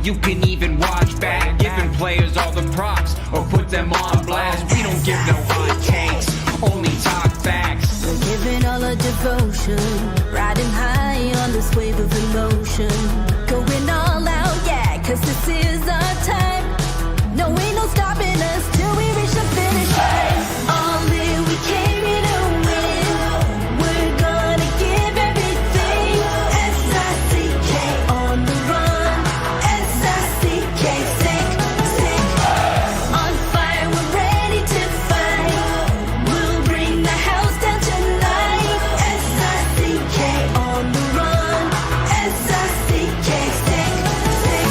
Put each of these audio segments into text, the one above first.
you can even watch back. Giving players all the props or put them on blast. We don't give no hot takes, only talk facts. We're giving all our devotion, riding high on this wave of emotion. Going all out, yeah, cause this is our time. No, ain't no stopping us till we reach the finish line. All in, we came here to win. We're gonna give everything. S-I-C-K on the run. S-I-C-K, sick, sick. On fire, we're ready to fight. We'll bring the house down tonight. S-I-C-K on the run. S-I-C-K, sick, sick.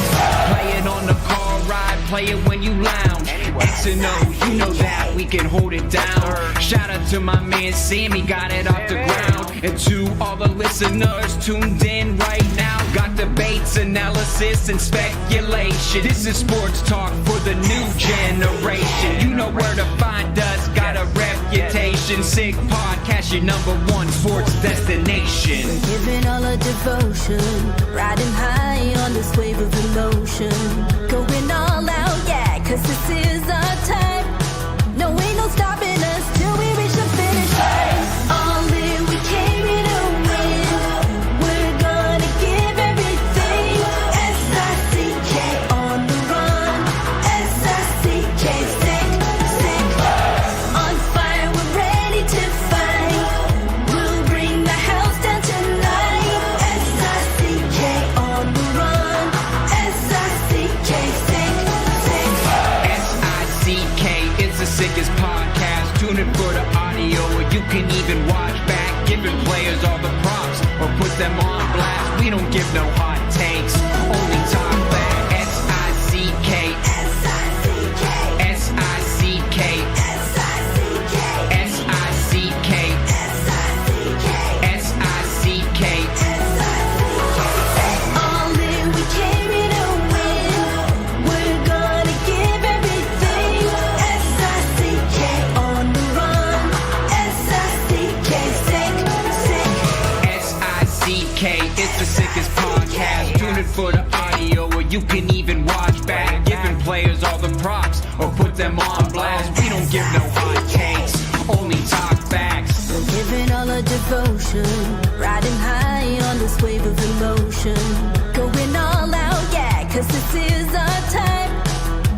Play it on the car ride, play it when you lounge. X and O, you know that we can hold it down. Shout out to my man Sammy, got it off the ground. And to all the listeners tuned in right now, got debates, analysis, and speculation. This is sports talk for the new generation. You know where to find us, got a reputation. Sick podcast, your #1 sports destination. We're giving all our devotion, riding high on this wave of emotion. Going all out, yeah, cause this is our time. No, ain't no stopping us till we reach the finish line. All in, we came here to win. We're gonna give everything. S-I-C-K on the run. S-I-C-K, sick, sick. On fire, we're ready to fight. We'll bring the house down tonight. S-I-C-K on the run. S-I-C-K, sick, sick. S-I-C-K, it's the sickest podcast. Tune in for the audio, or you can even watch back. Giving players all the props or put them on blast. We don't give no hot takes, only talk back. S-I-C-K, S-I-C-K, S-I-C-K, S-I-C-K, S-I-C-K, S-I-C-K, S-I-C-K. all in, we came here to win. We're gonna give everything. S-I-C-K on the run. S-I-C-K, sick, sick. S-I-C-K, it's the sickest podcast. Tune in for the audio, or you can even watch back. Giving players all the props or put them on blast. We don't give no hot takes, only talk facts. We're giving all our devotion, riding high on this wave of emotion. Going all out, yeah, cause this is our time.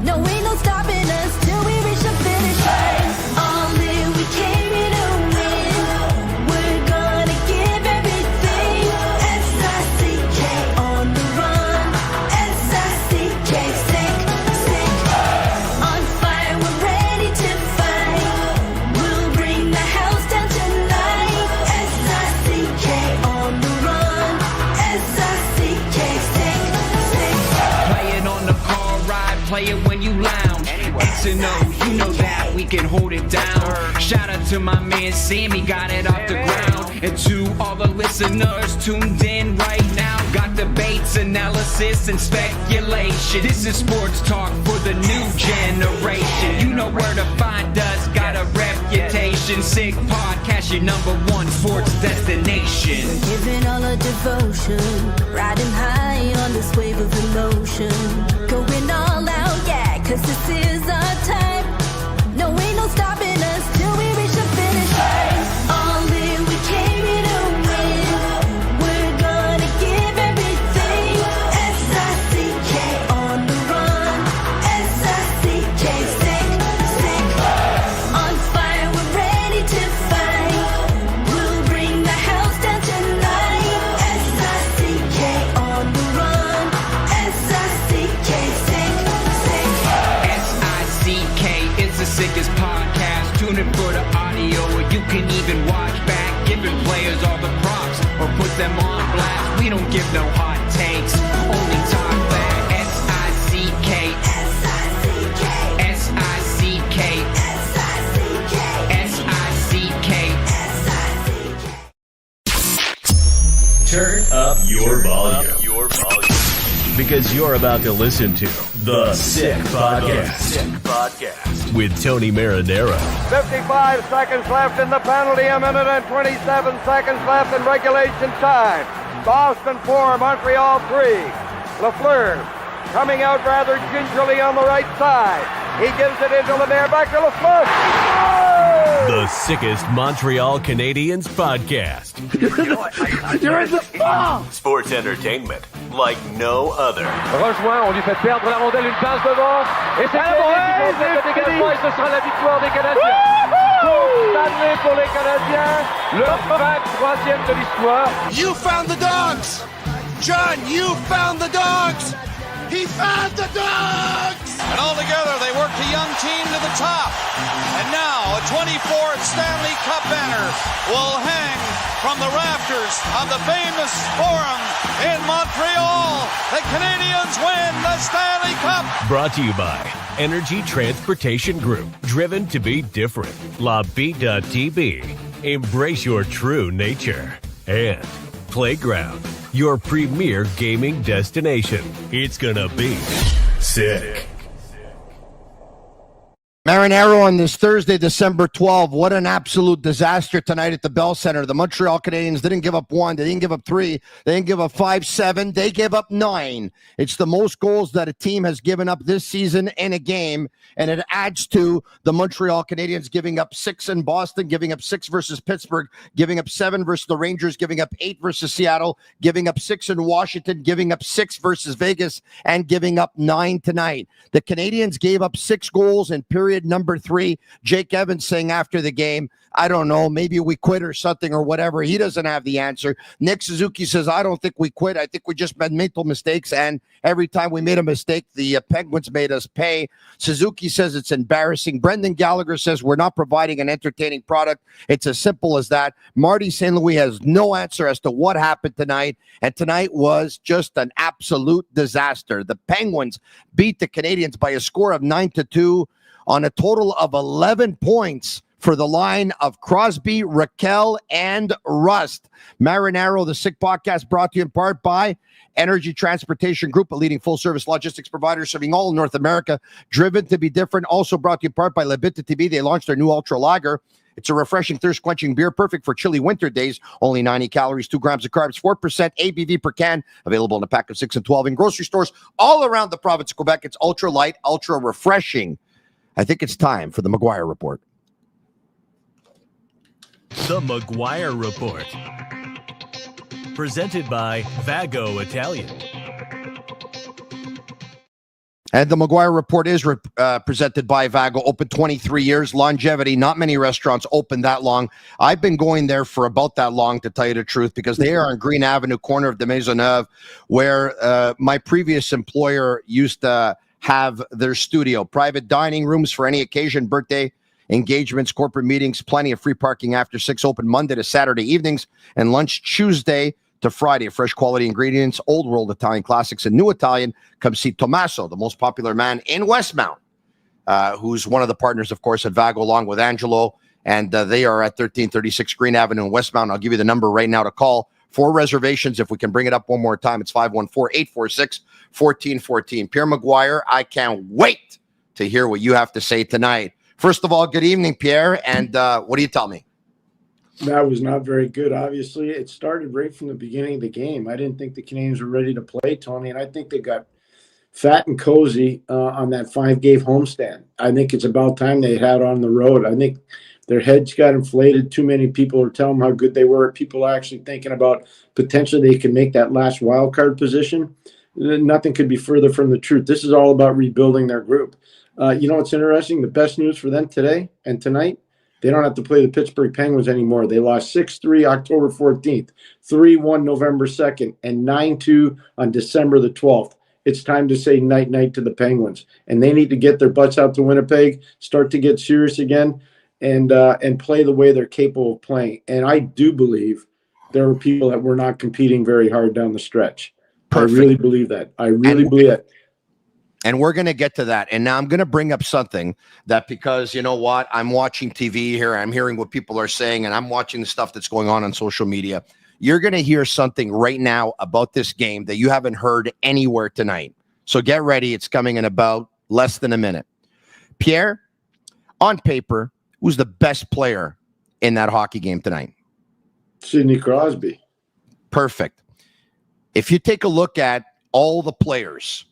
No, ain't no stopping us till we reach the finish line. All in, we came here to win. We're gonna give everything. S-I-C-K on the run. S-I-C-K, sick, sick. On fire, we're ready to fight. We'll bring the house down tonight. S-I-C-K on the run. S-I-C-K, sick, sick. Play it on the car ride, play it when you lounge. X and O, you know that we can hold it down. Shout out to my man Sammy, got it off the ground. And to all the listeners tuned in right now, got debates, analysis, and speculation. This is sports talk for the new generation. You know where to find us, got a reputation. Sick podcast, your #1 sports destination. We're giving all our devotion, riding high on this wave of emotion. Going all out, yeah, cause this is our time. No, ain't no stopping us till we reach the finish line. All in, we came here to win. We're gonna give everything. S-I-C-K on the run. S-I-C-K, sick, sick. On fire, we're ready to fight. We'll bring the house down tonight. S-I-C-K on the run. S-I-C-K, sick, sick. S-I-C-K, it's the sickest podcast. Tune in for the audio, or you can even watch back. Giving players all the props or put them on blast. We don't give no hot takes, only talk back. S-I-C-K, S-I-C-K, S-I-C-K, S-I-C-K, S-I-C-K. S-I-C-K. Turn up your volume. Because you're about to listen to The Sick Podcast. With Tony Marinaro. 55 seconds left in the penalty, a minute and 27 seconds left in regulation time. Boston 4, Montreal 3. Lafleur coming out rather gingerly on the right side. He gives it into Lemaire, back to Lafleur. Oh! The sickest Montreal Canadiens podcast. You're in the ball! Sports entertainment like no other. Rejoint, on lui fait perdre la rondelle, une passe devant. Et c'est le dégagement et ce sera la victoire des Canadiens. Stanley pour les Canadiens, le 23e de l'histoire. You found the dogs! John, you found the dogs! He found the dogs! And all together, they worked a young team to the top. And now, a 24th Stanley Cup banner will hang from the rafters of the famous Forum in Montreal. The Canadiens win the Stanley Cup. Brought to you by Energy Transportation Group. Driven to be different. La Vida Tibi. Embrace your true nature. And Playground, your premier gaming destination. It's gonna be sick. Marinaro on this Thursday, December 12th. What an absolute disaster tonight at the Bell Center. The Montreal Canadiens didn't give up 1. They didn't give up 3. They didn't give up 5, 7. They gave up 9. It's the most goals that a team has given up this season in a game, and it adds to the Montreal Canadiens giving up 6 in Boston, giving up 6 versus Pittsburgh, giving up 7 versus the Rangers, giving up 8 versus Seattle, giving up 6 in Washington, giving up 6 versus Vegas, and giving up 9 tonight. The Canadiens gave up 6 goals in period number 3. Jake Evans saying after the game, I don't know, maybe we quit or something or whatever. He doesn't have the answer. Nick Suzuki says, I don't think we quit. I think we just made mental mistakes. And every time we made a mistake, the Penguins made us pay. Suzuki says it's embarrassing. Brendan Gallagher says we're not providing an entertaining product. It's as simple as that. Marty St. Louis has no answer as to what happened tonight. And tonight was just an absolute disaster. The Penguins beat the Canadiens by a score of 9-2 on a total of 11 points for the line of Crosby, Raquel, and Rust. Marinaro, the Sick Podcast, brought to you in part by Energy Transportation Group, a leading full-service logistics provider serving all of North America. Driven to be different. Also brought to you in part by Bittt Tibi. They launched their new Ultra Lager. It's a refreshing, thirst-quenching beer, perfect for chilly winter days. Only 90 calories, 2 grams of carbs, 4% ABV per can. Available in a pack of 6 and 12 in grocery stores all around the province of Quebec. It's ultra light, ultra refreshing. I think it's time for the McGuire Report. The McGuire Report. Presented by Vago Italian. And the McGuire Report is presented by Vago. Open 23 years, longevity. Not many restaurants open that long. I've been going there for about that long, to tell you the truth, because they are on Green Avenue, corner of the Maisonneuve, where my previous employer used to have their studio. Private dining rooms for any occasion, birthday, engagements, corporate meetings, plenty of free parking after 6, open Monday to Saturday evenings, and lunch Tuesday to Friday. Fresh quality ingredients, old world Italian classics, and new Italian. Come see Tommaso, the most popular man in Westmount, who's one of the partners, of course, at Vago, along with Angelo, and they are at 1336 Green Avenue in Westmount. I'll give you the number right now to call for reservations. If we can bring it up one more time, it's 514-846-1414. Pierre McGuire, I can't wait to hear what you have to say tonight. First of all, good evening, Pierre, and what do you tell me? That was not very good, obviously. It started right from the beginning of the game. I didn't think the Canadiens were ready to play, Tony, and I think they got fat and cozy on that 5-game homestand. I think it's about time they had on the road. I think their heads got inflated. Too many people are telling them how good they were. People are actually thinking about potentially they can make that last wild card position. Nothing could be further from the truth. This is all about rebuilding their group. You know what's interesting? The best news for them today and tonight, they don't have to play the Pittsburgh Penguins anymore. They lost 6-3 October 14th, 3-1 November 2nd, and 9-2 on December the 12th. It's time to say night-night to the Penguins. And they need to get their butts out to Winnipeg, start to get serious again, and play the way they're capable of playing. And I do believe there were people that were not competing very hard down the stretch. Perfect. I really believe that. I really believe that. And we're going to get to that. And now I'm going to bring up something that, because you know what? I'm watching TV here. I'm hearing what people are saying, and I'm watching the stuff that's going on social media. You're going to hear something right now about this game that you haven't heard anywhere tonight. So get ready. It's coming in about less than a minute. Pierre, on paper, who's the best player in that hockey game tonight? Sidney Crosby. Perfect. If you take a look at all the players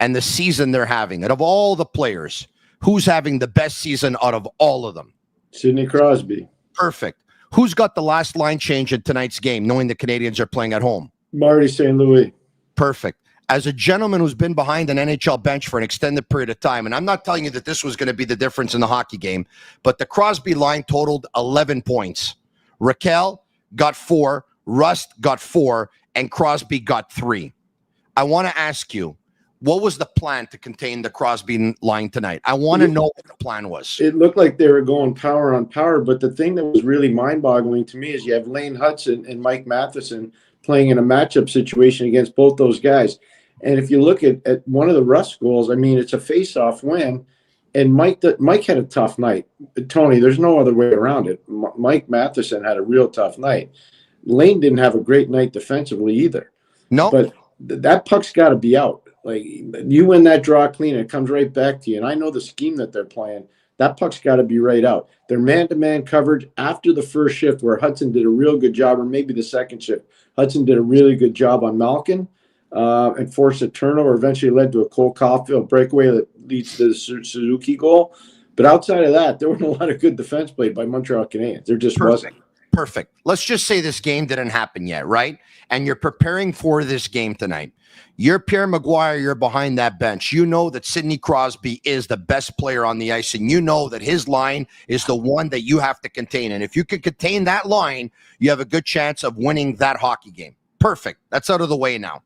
and the season they're having, out of all the players, who's having the best season out of all of them? Sidney Crosby. Perfect. Who's got the last line change in tonight's game, knowing the Canadiens are playing at home? Marty St. Louis. Perfect. As a gentleman who's been behind an NHL bench for an extended period of time, and I'm not telling you that this was going to be the difference in the hockey game, but the Crosby line totaled 11 points. Raquel got 4, Rust got 4, and Crosby got 3. I want to ask you, what was the plan to contain the Crosby line tonight? I want to know what the plan was. It looked like they were going power on power, but the thing that was really mind-boggling to me is you have Lane Hudson and Mike Matheson playing in a matchup situation against both those guys. And if you look at one of the Rust goals, I mean, it's a face-off win, and Mike had a tough night. Tony, there's no other way around it. Mike Matheson had a real tough night. Lane didn't have a great night defensively either. No. But that puck's got to be out. Like, you win that draw clean, it comes right back to you. And I know the scheme that they're playing. That puck's got to be right out. Their man-to-man coverage after the first shift, where Hudson did a real good job, or maybe the second shift, Hudson did a really good job on Malkin. And forced a turnover, eventually led to a Cole Caulfield breakaway that leads to the Suzuki goal. But outside of that, there wasn't a lot of good defense played by Montreal Canadiens. There just wasn't. Perfect. Let's just say this game didn't happen yet, right? And you're preparing for this game tonight. You're Pierre McGuire, you're behind that bench. You know that Sidney Crosby is the best player on the ice, and you know that his line is the one that you have to contain. And if you can contain that line, you have a good chance of winning that hockey game. Perfect. That's out of the way now.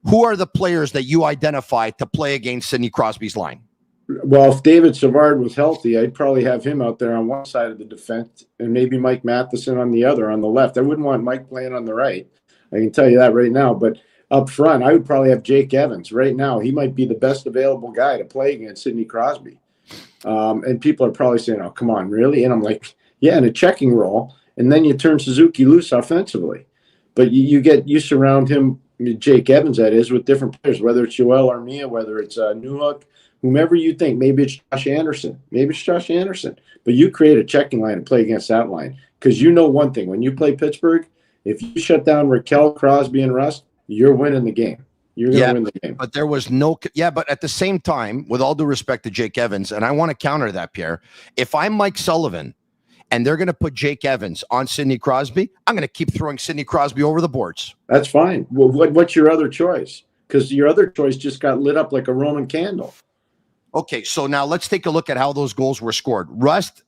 Who are the players that you identify to play against Sidney Crosby's line? Well, if David Savard was healthy, I'd probably have him out there on one side of the defense and maybe Mike Matheson on the other, on the left. I wouldn't want Mike playing on the right. I can tell you that right now. But up front, I would probably have Jake Evans. Right now, he might be the best available guy to play against Sidney Crosby. And people are probably saying, oh, come on, really? And I'm like, yeah, in a checking role. And then you turn Suzuki loose offensively. But you surround him, Jake Evans, that is, with different players, whether it's Joel Armia, whether it's Newhook, whomever you think. Maybe it's Josh Anderson. But you create a checking line and play against that line. Because you know one thing, when you play Pittsburgh, if you shut down Raquel, Crosby, and Rust, you're winning the game. You're going to win the game. But there was no – but at the same time, with all due respect to Jake Evans, and I want to counter that, Pierre, if I'm Mike Sullivan and they're going to put Jake Evans on Sidney Crosby, I'm going to keep throwing Sidney Crosby over the boards. That's fine. Well, what's your other choice? Because your other choice just got lit up like a Roman candle. Okay, so now let's take a look at how those goals were scored. Rust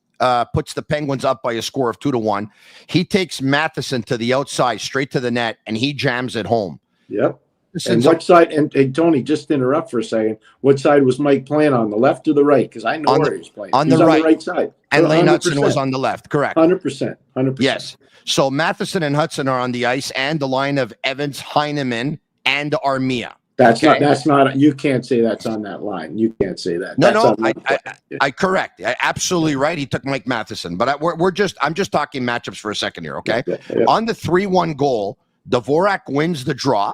puts the Penguins up by a score of 2-1. He takes Matheson to the outside, straight to the net, and he jams it home. Yep. And what side? And Tony, just to interrupt for a second. What side was Mike playing on? The left or the right? Because I know where he was playing. On the right side. And Lane Hudson was on the left. Correct. 100%. Yes. So Matheson and Hudson are on the ice, and the line of Evans, Heineman, and Armia. That's not. You can't say that's on that line. You can't say that. No. I correct. Absolutely right. He took Mike Matheson, but I'm just talking matchups for a second here. Okay. Yeah. On the 3-1 goal, Dvorak wins the draw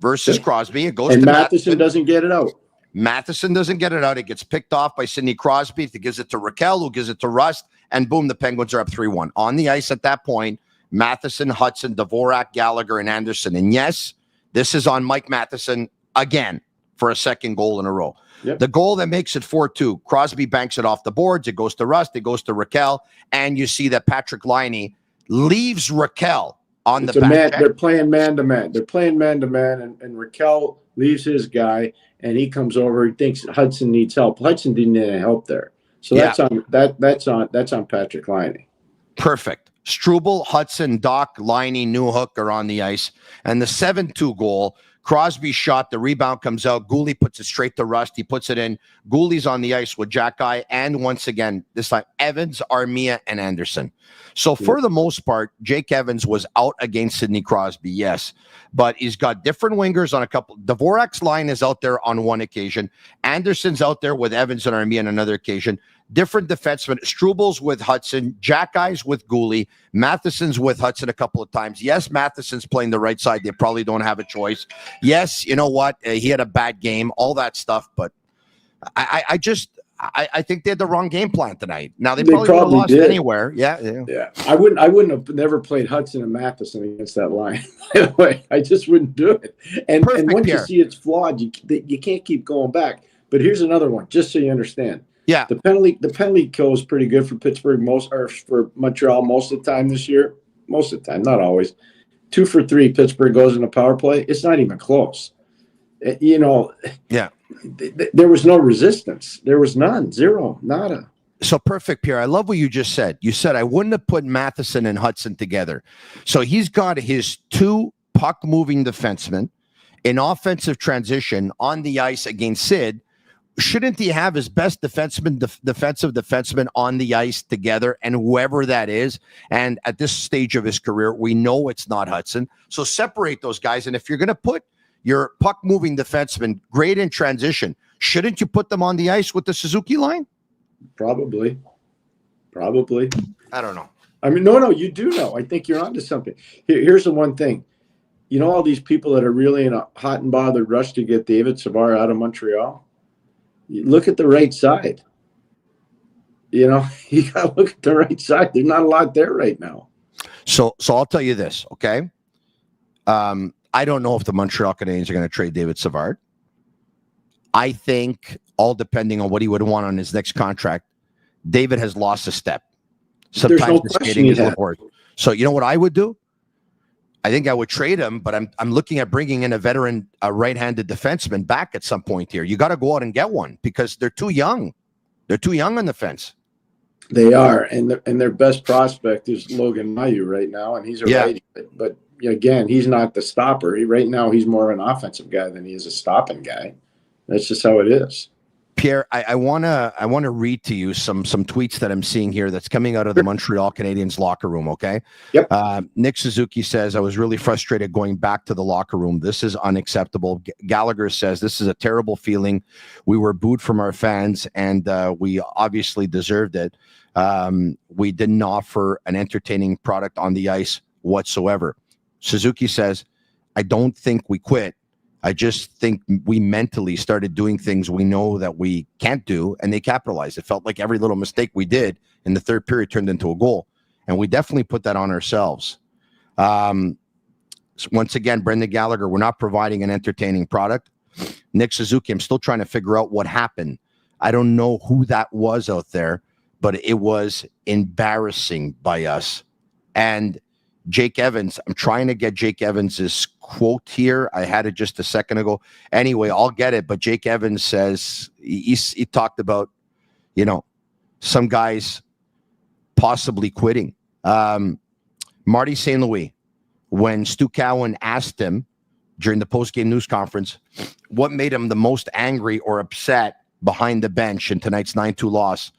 versus Crosby. It goes and to Matheson doesn't get it out. Matheson doesn't get it out. It gets picked off by Sidney Crosby. He gives it to Raquel, who gives it to Rust, and boom, the Penguins are up 3-1. On the ice at that point, Matheson, Hudson, Dvorak, Gallagher, and Anderson. And yes, this is on Mike Matheson again for a second goal in a row. Yep. The goal that makes it 4-2, Crosby banks it off the boards. It goes to Rust. It goes to Raquel. And you see that Patrick Laine leaves Raquel on the back. They're playing man-to-man. And Raquel leaves his guy, and he comes over. He thinks Hudson needs help. Hudson didn't need any help there. So that's on Patrick Laine. Perfect. Struble, Hudson, Doc, Laine, Newhook are on the ice. And the 7-2 goal, Crosby shot, the rebound comes out. Gooley puts it straight to Rust. He puts it in. Gooley's on the ice with Jack-Eye, and once again, this time, Evans, Armia, and Anderson. So for the most part, Jake Evans was out against Sidney Crosby, yes. But he's got different wingers on a couple. Dvorak's line is out there on one occasion. Anderson's out there with Evans and Armia on another occasion. Different defensemen. Strubel's with Hudson. Jack-Eye's with Gooley. Matheson's with Hudson a couple of times. Yes, Matheson's playing the right side. They probably don't have a choice. Yes, you know what? He had a bad game, all that stuff. But I think they had the wrong game plan tonight. Now they probably would have lost did. anywhere. Yeah. I wouldn't have never played Hudson and Matheson against that line. By the way, I just wouldn't do it. And once you see it's flawed, you can't keep going back. But here's another one, just so you understand. Yeah. The penalty kill is pretty good for Pittsburgh for Montreal most of the time this year. Most of the time, not always. 2 for 3, Pittsburgh goes in a power play. It's not even close. Yeah. There was no resistance. There was none. Zero. Nada. So perfect, Pierre. I love what you just said. You said I wouldn't have put Matheson and Hudson together. So he's got his 2 puck-moving defensemen in offensive transition on the ice against Sid. Shouldn't he have his best defensive defenseman on the ice together, and whoever that is? And at this stage of his career, we know it's not Hudson. So separate those guys. And if you're going to put your puck-moving defenseman great in transition, shouldn't you put them on the ice with the Suzuki line? Probably. I don't know. I mean, no, you do know. I think you're onto something. Here's the one thing. You know all these people that are really in a hot and bothered rush to get David Savard out of Montreal? You look at the right side. You got to look at the right side. There's not a lot there right now. So I'll tell you this, okay? I don't know if the Montreal Canadiens are going to trade David Savard. I think, all depending on what he would want on his next contract, David has lost a step. Sometimes the skating is important. So you know what I would do? I think I would trade him, but I'm looking at bringing in a veteran, right-handed defenseman back at some point here. You got to go out and get one because they're too young. They're too young on the fence. They are, and their best prospect is Logan Mailloux right now, and he's a righty. But again, he's not the stopper. Right now, he's more of an offensive guy than he is a stopping guy. That's just how it is. Pierre, I wanna read to you some tweets that I'm seeing here that's coming out of the Montreal Canadiens locker room. Okay. Yep. Nick Suzuki says, I was really frustrated going back to the locker room. This is unacceptable. Gallagher says, this is a terrible feeling. We were booed from our fans, and we obviously deserved it. We didn't offer an entertaining product on the ice whatsoever. Suzuki says, I don't think we quit. I just think we mentally started doing things we know that we can't do, and they capitalized. It felt like every little mistake we did in the third period turned into a goal, and we definitely put that on ourselves. So once again, Brendan Gallagher, we're not providing an entertaining product. Nick Suzuki, I'm still trying to figure out what happened. I don't know who that was out there, but it was embarrassing by us. And Jake Evans, I'm trying to get Jake Evans's quote here. I had it just a second ago. Anyway, I'll get it. But Jake Evans says he talked about, some guys possibly quitting. Marty St. Louis, when Stu Cowan asked him during the post-game news conference what made him the most angry or upset behind the bench in tonight's 9-2 loss,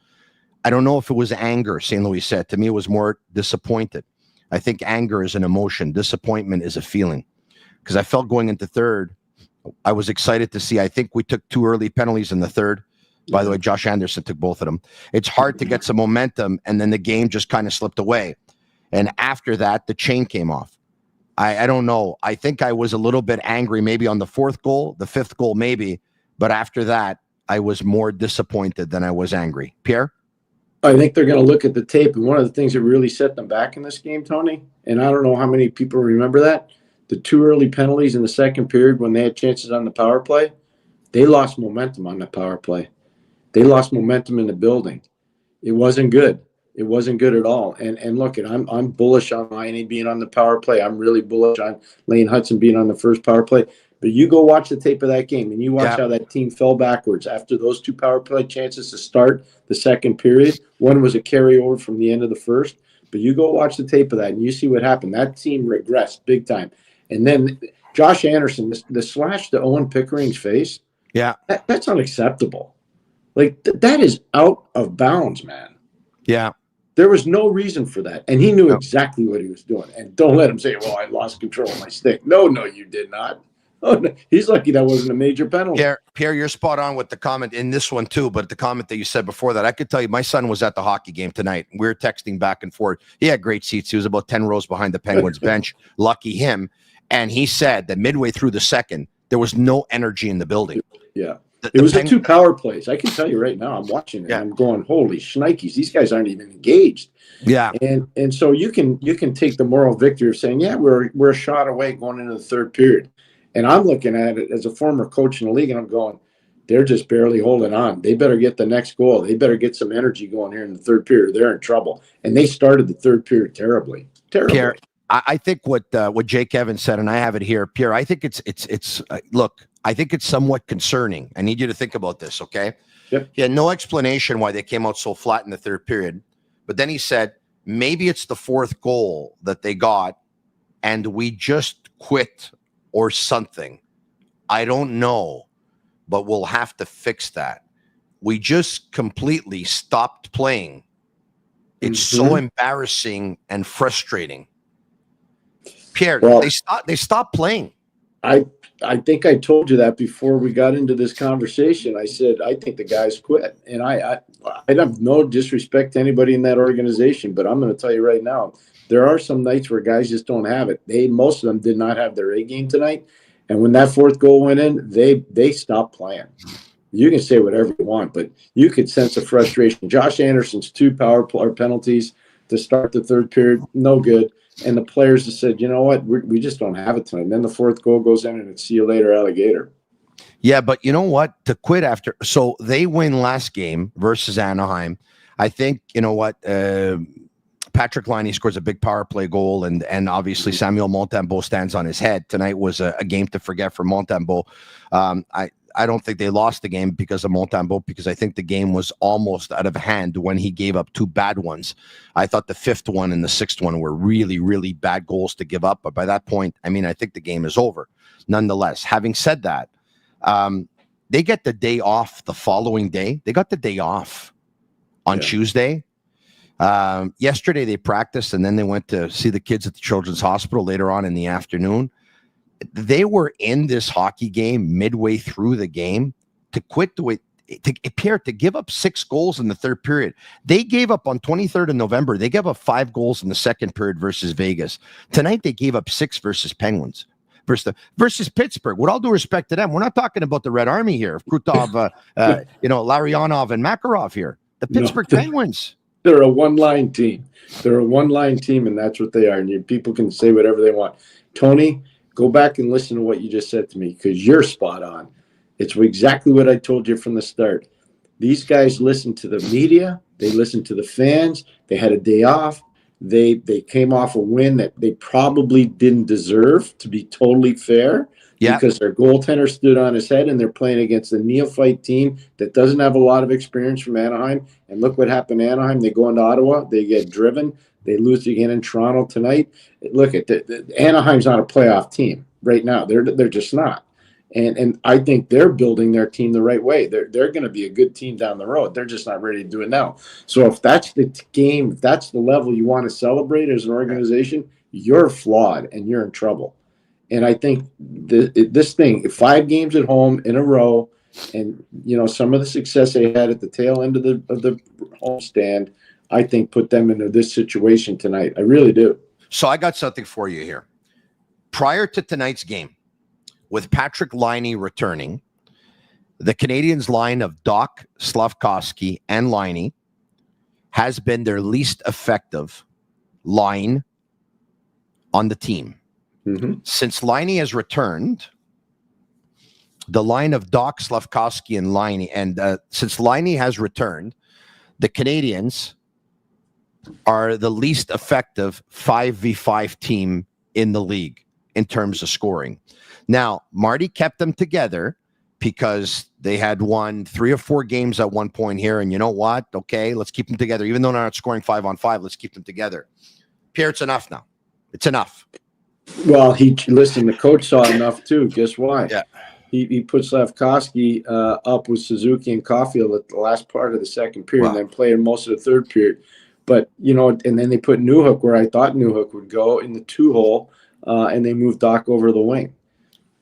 I don't know if it was anger, St. Louis said. To me, it was more disappointed. I think anger is an emotion. Disappointment is a feeling. Because I felt going into third, I was excited to see. I think we took 2 early penalties in the third. By the way, Josh Anderson took both of them. It's hard to get some momentum, and then the game just kind of slipped away. And after that, the chain came off. I don't know. I think I was a little bit angry maybe on the 4th goal, the 5th goal maybe. But after that, I was more disappointed than I was angry. Pierre? I think they're going to look at the tape, and one of the things that really set them back in this game, Tony, and I don't know how many people remember that, the 2 early penalties in the second period when they had chances on the power play, they lost momentum on the power play. They lost momentum in the building. It wasn't good. It wasn't good at all. And look, I'm bullish on Laine being on the power play. I'm really bullish on Lane Hudson being on the first power play. But you go watch the tape of that game, and you watch how that team fell backwards after those 2 power play chances to start the second period. One was a carryover from the end of the first. But you go watch the tape of that, and you see what happened. That team regressed big time. And then Josh Anderson, the slash to Owen Pickering's face, that's unacceptable. Like, that is out of bounds, man. Yeah. There was no reason for that. And he knew exactly what he was doing. And don't let him say, well, I lost control of my stick. No, you did not. Oh, no. He's lucky that wasn't a major penalty. Pierre, you're spot on with the comment in this one too, but the comment that you said before that, I could tell you my son was at the hockey game tonight. We were texting back and forth. He had great seats. He was about 10 rows behind the Penguins bench. Lucky him. And he said that midway through the second, there was no energy in the building. Yeah. It was the 2 power plays. I can tell you right now, I'm watching it. And I'm going, holy shnikes, these guys aren't even engaged. Yeah. And so you can take the moral victory of saying, yeah, we're a shot away going into the third period. And I'm looking at it as a former coach in the league, and I'm going, they're just barely holding on. They better get the next goal. They better get some energy going here in the third period. They're in trouble. And they started the third period terribly. Pierre, I think what Jake Evans said, and I have it here, Pierre, I think it's look, I think it's somewhat concerning. I need you to think about this, okay? Yep. He had no explanation why they came out so flat in the third period. But then he said, maybe it's the fourth goal that they got and we just quit or something. I don't know, but we'll have to fix that. We just completely stopped playing. It's so embarrassing and frustrating. Pierre, well, they stopped playing. I think I told you that before we got into this conversation. I said, I think the guys quit. And I have no disrespect to anybody in that organization, but I'm going to tell you right now, there are some nights where guys just don't have it. Most of them did not have their A game tonight. And when that fourth goal went in, they stopped playing. You can say whatever you want, but you could sense a frustration. Josh Anderson's 2 power play penalties to start the third period, no good. And the players just said, you know what, we just don't have it tonight. And then the fourth goal goes in, and it's see you later, alligator. Yeah, but you know what? To quit after, so they win last game versus Anaheim. I think, you know what, Patrick Laine scores a big power play goal, and obviously Samuel Montembeault stands on his head. Tonight was a game to forget for Montembeault. I don't think they lost the game because of Montembeault, because I think the game was almost out of hand when he gave up 2 bad ones. I thought the 5th one and the 6th one were really, really bad goals to give up. But by that point, I mean, I think the game is over. Nonetheless, having said that, they get the day off the following day. They got the day off on Tuesday. Yesterday they practiced, and then they went to see the kids at the Children's Hospital later on in the afternoon. They were in this hockey game midway through the game to quit the way to give up 6 goals in the third period. They gave up on 23rd of November. They gave up 5 goals in the second period versus Vegas. Tonight they gave up 6 versus Penguins. Versus Pittsburgh. With all due respect to them, we're not talking about the Red Army here. Krutov, Larionov and Makarov here. The Pittsburgh Penguins. They're a one-line team. They're a one-line team, and that's what they are. And people can say whatever they want. Tony, go back and listen to what you just said to me, because you're spot on. It's exactly what I told you from the start. These guys listen to the media. They listen to the fans. They had a day off. They came off a win that they probably didn't deserve, to be totally fair, because their goaltender stood on his head, and they're playing against a neophyte team that doesn't have a lot of experience from Anaheim. And look what happened to Anaheim. They go into Ottawa. They get driven. They lose again in Toronto tonight. Look at Anaheim's not a playoff team right now. They're just not. And I think they're building their team the right way. They're going to be a good team down the road. They're just not ready to do it now. So if that's the game, if that's the level you want to celebrate as an organization, you're flawed and you're in trouble. And I think this thing, 5 games at home in a row, and some of the success they had at the tail end of the homestand, I think put them into this situation tonight. I really do. So I got something for you here. Prior to tonight's game, with Patrick Laine returning, the Canadiens' line of Doc, Slavkovsky, and Laine has been their least effective line on the team. Mm-hmm. Since Laine has returned, the line of Doc, Slavkovsky, and Laine, and since Laine has returned, the Canadiens are the least effective 5v5 team in the league in terms of scoring. Now, Marty kept them together because they had won 3 or 4 games at one point here. And you know what? Okay, let's keep them together. Even though they're not scoring 5-on-5, let's keep them together. Pierre, it's enough now. It's enough. Well, the coach saw enough too. Guess why? Yeah. He put Slavkovsky up with Suzuki and Caulfield at the last part of the second period, and then played most of the third period. But, and then they put Newhook where I thought Newhook would go in the 2-hole, and they moved Doc over the wing.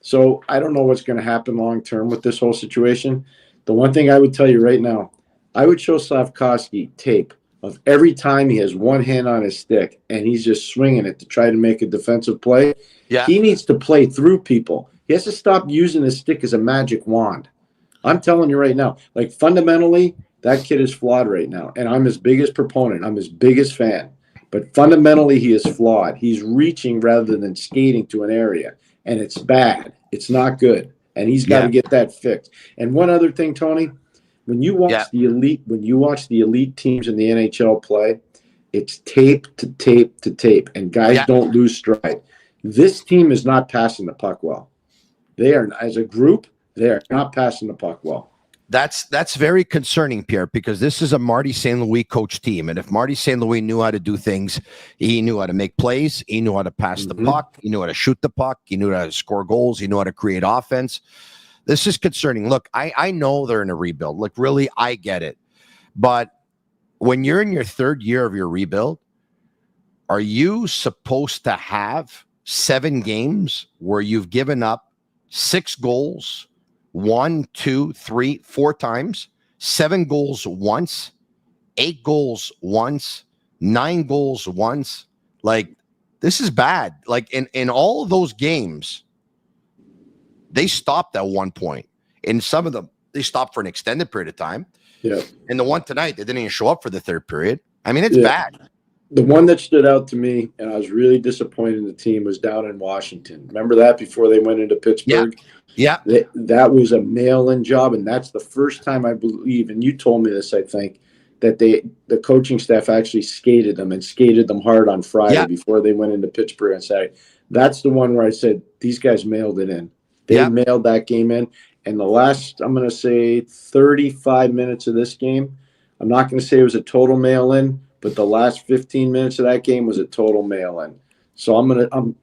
So I don't know what's going to happen long-term with this whole situation. The one thing I would tell you right now, I would show Slavkovsky tape of every time he has one hand on his stick and he's just swinging it to try to make a defensive play. Yeah. He needs to play through people. He has to stop using his stick as a magic wand. I'm telling you right now, like fundamentally, that kid is flawed right now. And I'm his biggest proponent. I'm his biggest fan. But fundamentally, he is flawed. He's reaching rather than skating to an area. And it's bad. It's not good. And he's got to get that fixed. And one other thing, Tony, when you watch the elite teams in the NHL play, it's tape to tape to tape. And guys don't lose stride. This team is not passing the puck well. They are, as a group, they are not passing the puck well. That's very concerning, Pierre, because this is a Marty St. Louis coach team. And if Marty St. Louis knew how to do things, he knew how to make plays, he knew how to pass the puck, he knew how to shoot the puck, he knew how to score goals, he knew how to create offense. This is concerning. Look, I know they're in a rebuild. Look, really, I get it. But when you're in your third year of your rebuild, are you supposed to have 7 games where you've given up 6 goals 1, 2, 3, 4 times, 7 goals once, 8 goals once, 9 goals once? Like, this is bad. Like, in all of those games, they stopped at one point. In some of them, they stopped for an extended period of time. Yeah. And the one tonight, they didn't even show up for the third period. I mean, it's bad. The one that stood out to me, and I was really disappointed in the team, was down in Washington. Remember that before they went into Pittsburgh? Yeah. That was a mail-in job, and that's the first time I believe, and you told me this, I think, that the coaching staff actually skated them hard on Friday before they went into Pittsburgh on Saturday. That's the one where I said, these guys mailed it in. They mailed that game in. And the last, I'm going to say 35 minutes of this game, I'm not going to say it was a total mail-in, but the last 15 minutes of that game was a total mail-in. So I'm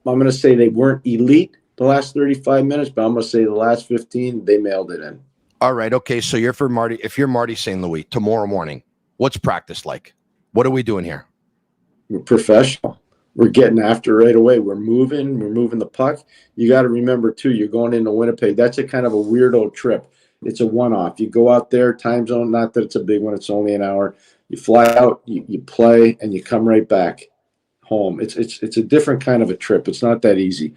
gonna say they weren't elite the last 35 minutes, but I'm gonna say the last 15 they mailed it in. All right, okay. So if you're Marty St. Louis tomorrow morning, what's practice like? What are we doing here? We're professional. We're getting after right away. We're moving the puck. You got to remember too, you're going into Winnipeg. That's a kind of a weirdo trip. It's a one-off. You go out there, time zone. Not that it's a big one. It's only an hour. You fly out, you play, and you come right back home. It's a different kind of a trip. It's not that easy.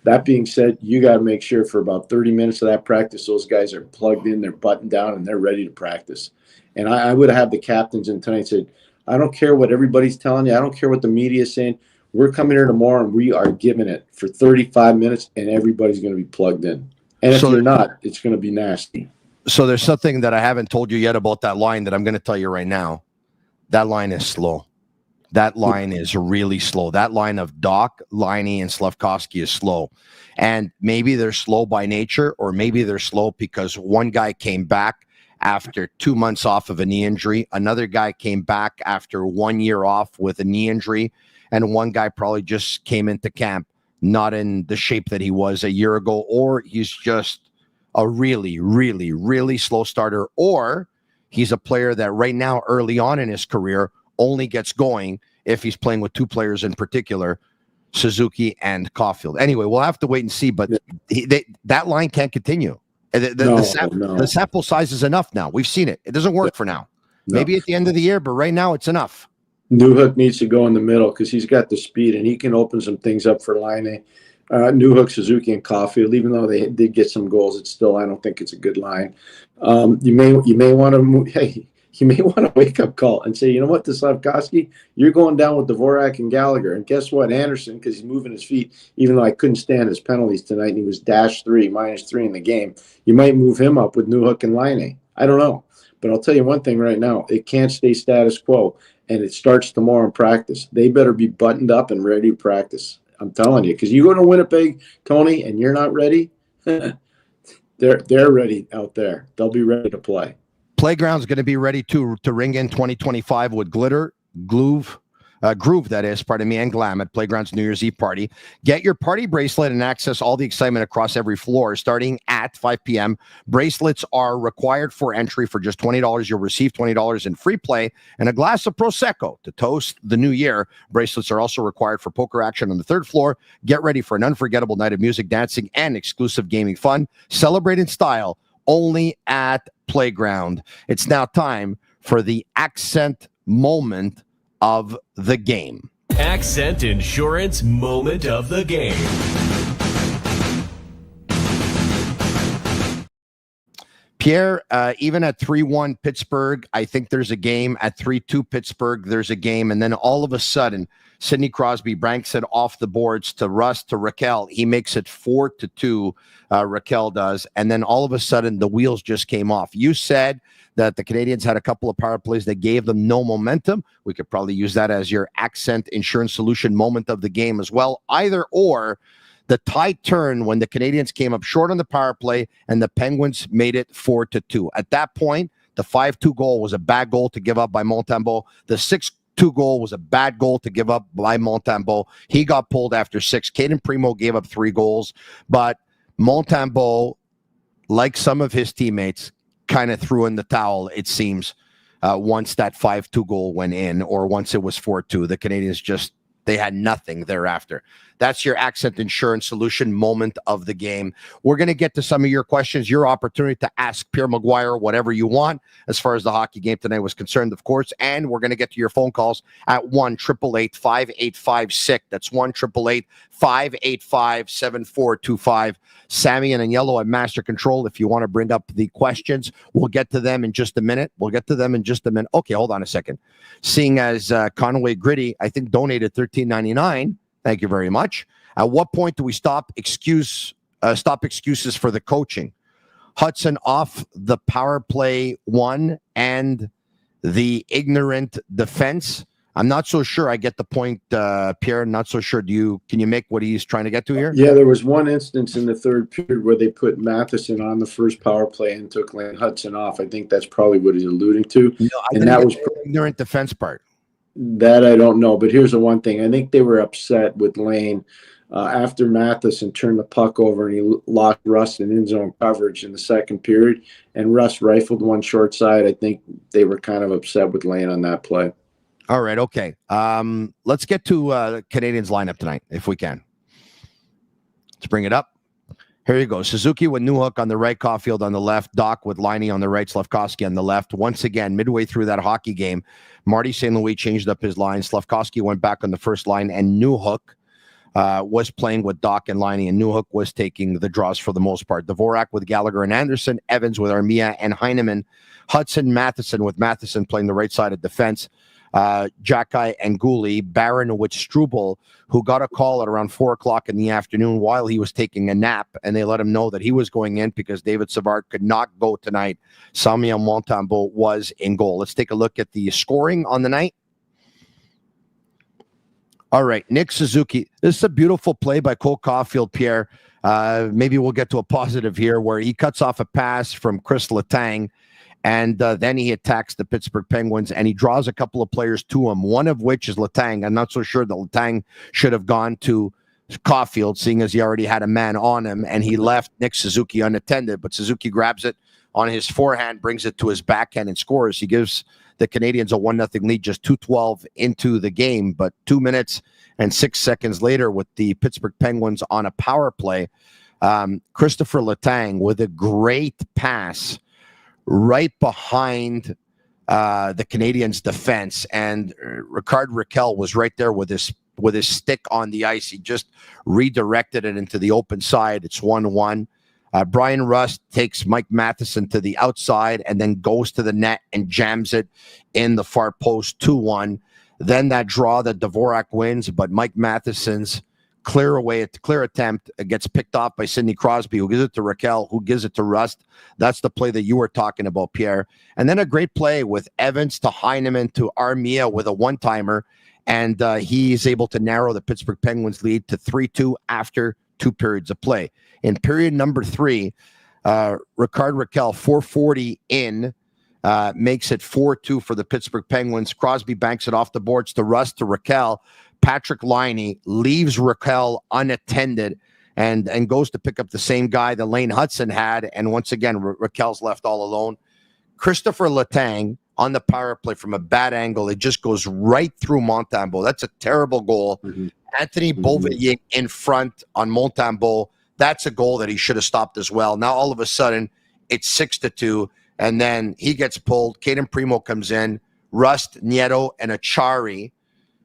That being said, you got to make sure for about 30 minutes of that practice, those guys are plugged in, they're buttoned down, and they're ready to practice. And I would have the captains in tonight said, I don't care what everybody's telling you. I don't care what the media is saying. We're coming here tomorrow, and we are giving it for 35 minutes, and everybody's going to be plugged in. And if you're not, it's going to be nasty. So there's something that I haven't told you yet about that line that I'm going to tell you right now. That line is slow. That line is really slow. That line of Doc, Liney, and Slafkovsky is slow. And maybe they're slow by nature, or maybe they're slow because one guy came back after 2 months off of a knee injury. Another guy came back after 1 year off with a knee injury. And one guy probably just came into camp not in the shape that he was a year ago, or he's just a really, really, really slow starter, or he's a player that right now, early on in his career, only gets going if he's playing with 2 players in particular, Suzuki and Caulfield. Anyway, we'll have to wait and see, but that line can't continue. The sample size is enough now. We've seen it. It doesn't work for now. No. Maybe at the end of the year, but right now it's enough. Newhook needs to go in the middle because he's got the speed and he can open some things up for Line. Newhook, Suzuki, and Caulfield. Even though they did get some goals, it's still, I don't think it's a good line. You may want to move. Hey, you may want a wake up call and say, you know what, to Slafkovsky, you're going down with Dvorak and Gallagher. And guess what, Anderson, because he's moving his feet. Even though I couldn't stand his penalties tonight, and he was -3 in the game. You might move him up with Newhook and Line. I don't know, but I'll tell you one thing right now: it can't stay status quo. And it starts tomorrow in practice. They better be buttoned up and ready to practice. I'm telling you, because you go to Winnipeg, Tony, and you're not ready, they're ready out there. They'll be ready to play. Playground's going to be ready to ring in 2025 with glitter, groove, that is, pardon me, and glam at Playground's New Year's Eve party. Get your party bracelet and access all the excitement across every floor starting at 5 p.m. Bracelets are required for entry. For just $20, you'll receive $20 in free play and a glass of Prosecco to toast the new year. Bracelets are also required for poker action on the 3rd floor. Get ready for an unforgettable night of music, dancing, and exclusive gaming fun. Celebrate in style only at Playground. It's now time for the accent moment of the game. Accent Insurance moment of the game. Pierre, even at 3-1 Pittsburgh, I think there's a game. At 3-2 Pittsburgh, there's a game. And then all of a sudden, Sidney Crosby banks it off the boards to Rust, to Raquel. He makes it 4-2, Raquel does. And then all of a sudden, the wheels just came off. You said that the Canadiens had a couple of power plays that gave them no momentum. We could probably use that as your accent insurance solution moment of the game as well. Either or. The tide turned when the Canadiens came up short on the power play and the Penguins made it 4-2. At that point, the 5-2 goal was a bad goal to give up by Montembeault. The 6-2 goal was a bad goal to give up by Montembeault. He got pulled after 6. Caden Primo gave up 3 goals, but Montembeault, like some of his teammates, kind of threw in the towel, it seems, once that 5-2 goal went in or once it was 4-2. The Canadiens just, they had nothing thereafter. That's your accent insurance solution moment of the game. We're going to get to some of your questions, your opportunity to ask Pierre McGuire whatever you want as far as the hockey game tonight was concerned, of course. And we're going to get to your phone calls at 1-888-5885-SICK. That's 1-888-585-7425. Sammy and Agnello at Master Control. If you want to bring up the questions, we'll get to them in just a minute. Okay, hold on a second. Seeing as Conway Gritty, I think, donated $13.99. Thank you very much. At what point do we stop excuses for the coaching? Hudson off the power play 1 and the ignorant defense. I'm not so sure I get the point, Pierre. Not so sure. Can you make what he's trying to get to here? Yeah, there was one instance in the third period where they put Matheson on the first power play and took Lane Hudson off. I think that's probably what he's alluding to. No, and that was the ignorant defense part. That I don't know, but here's the one thing. I think they were upset with Lane after Matheson turned the puck over and he locked Russ in end-zone coverage in the second period, and Russ rifled one short side. I think they were kind of upset with Lane on that play. All right, okay. Let's get to the Canadiens lineup tonight, if we can. Let's bring it up. Here you go. Suzuki with Newhook on the right, Caulfield on the left, Doc with Liney on the right, Slafkovsky on the left. Once again, midway through that hockey game, Marty St. Louis changed up his line. Slafkovsky went back on the first line, and Newhook was playing with Doc and Liney, and Newhook was taking the draws for the most part. Dvorak with Gallagher and Anderson, Evans with Armia and Heineman, Hudson, Matheson with Matheson playing the right side of defense. Jacky and Gooley, Barron with Struble, who got a call at around 4:00 in the afternoon while he was taking a nap, and they let him know that he was going in because David Savard could not go tonight. Samuel Montembeault was in goal. Let's take a look at the scoring on the night. All right, Nick Suzuki. This is a beautiful play by Cole Caulfield, Pierre. Maybe we'll get to a positive here where he cuts off a pass from Chris Letang. And then he attacks the Pittsburgh Penguins, and he draws a couple of players to him, one of which is Letang. I'm not so sure that Letang should have gone to Caulfield, seeing as he already had a man on him, and he left Nick Suzuki unattended. But Suzuki grabs it on his forehand, brings it to his backhand, and scores. He gives the Canadiens a 1-0 lead, just 2:12 into the game. But 2 minutes and 6 seconds later, with the Pittsburgh Penguins on a power play, Christopher Letang with a great pass right behind the Canadiens' defense, and Ricard Raquel was right there with his stick on the ice. He just redirected it into the open side. It's 1-1. Brian Rust takes Mike Matheson to the outside and then goes to the net and jams it in the far post, 2-1. Then that draw that Dvorak wins, but Mike Matheson's clear attempt gets picked off by Sidney Crosby, who gives it to Raquel, who gives it to Rust. That's the play that you were talking about, Pierre. And then a great play with Evans to Heineman to Armia with a one-timer, and he's able to narrow the Pittsburgh Penguins lead to 3-2 after 2 periods of play. In period number 3, Ricard Raquel, 4:40 in, makes it 4-2 for the Pittsburgh Penguins. Crosby banks it off the boards to Rust, to Raquel. Patrick Liney leaves Raquel unattended and goes to pick up the same guy that Lane Hudson had. And once again, Raquel's left all alone. Christopher Letang on the power play from a bad angle. It just goes right through Montembeault. That's a terrible goal. Mm-hmm. Anthony Beauvillier in front on Montembeault. That's a goal that he should have stopped as well. Now, all of a sudden, it's 6-2, and then he gets pulled. Caden Primo comes in. Rust, Nieto, and Achari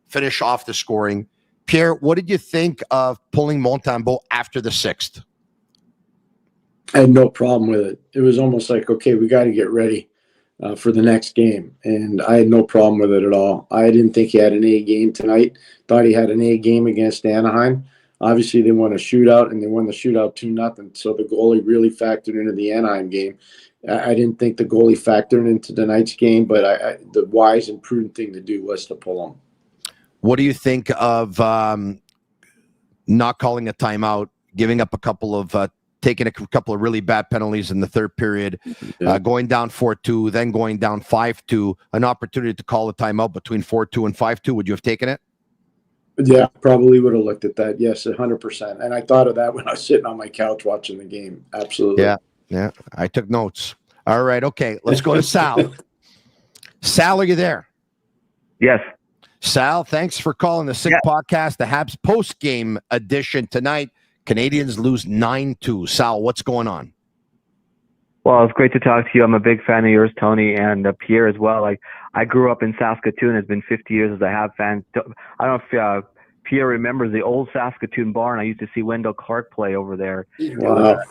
finish off the scoring. Pierre, what did you think of pulling Montembeault after the 6th? I had no problem with it. It was almost like, okay, we got to get ready for the next game. And I had no problem with it at all. I didn't think he had an A game tonight. Thought he had an A game against Anaheim. Obviously, they won a shootout, and they won the shootout 2-0. So the goalie really factored into the Anaheim game. I didn't think the goalie factored into tonight's game, but the wise and prudent thing to do was to pull him. What do you think of not calling a timeout, giving up a couple of taking a couple of really bad penalties in the third period, going down 4-2, then going down 5-2, an opportunity to call a timeout between 4-2 and 5-2? Would you have taken it? Yeah, probably would have looked at that. Yes, 100%. And I thought of that when I was sitting on my couch watching the game. Absolutely. Yeah. I took notes. All right. Okay. Let's go to Sal. Sal, are you there? Yes. Sal, thanks for calling the Sick Podcast, the Habs post-game edition tonight. Canadians lose 9-2. Sal, what's going on? Well, it's great to talk to you. I'm a big fan of yours, Tony, and Pierre as well. I grew up in Saskatoon. It's been 50 years as a Habs fan. I don't know if Pierre remembers the old Saskatoon barn. I used to see Wendell Clark play over there. Wow. It was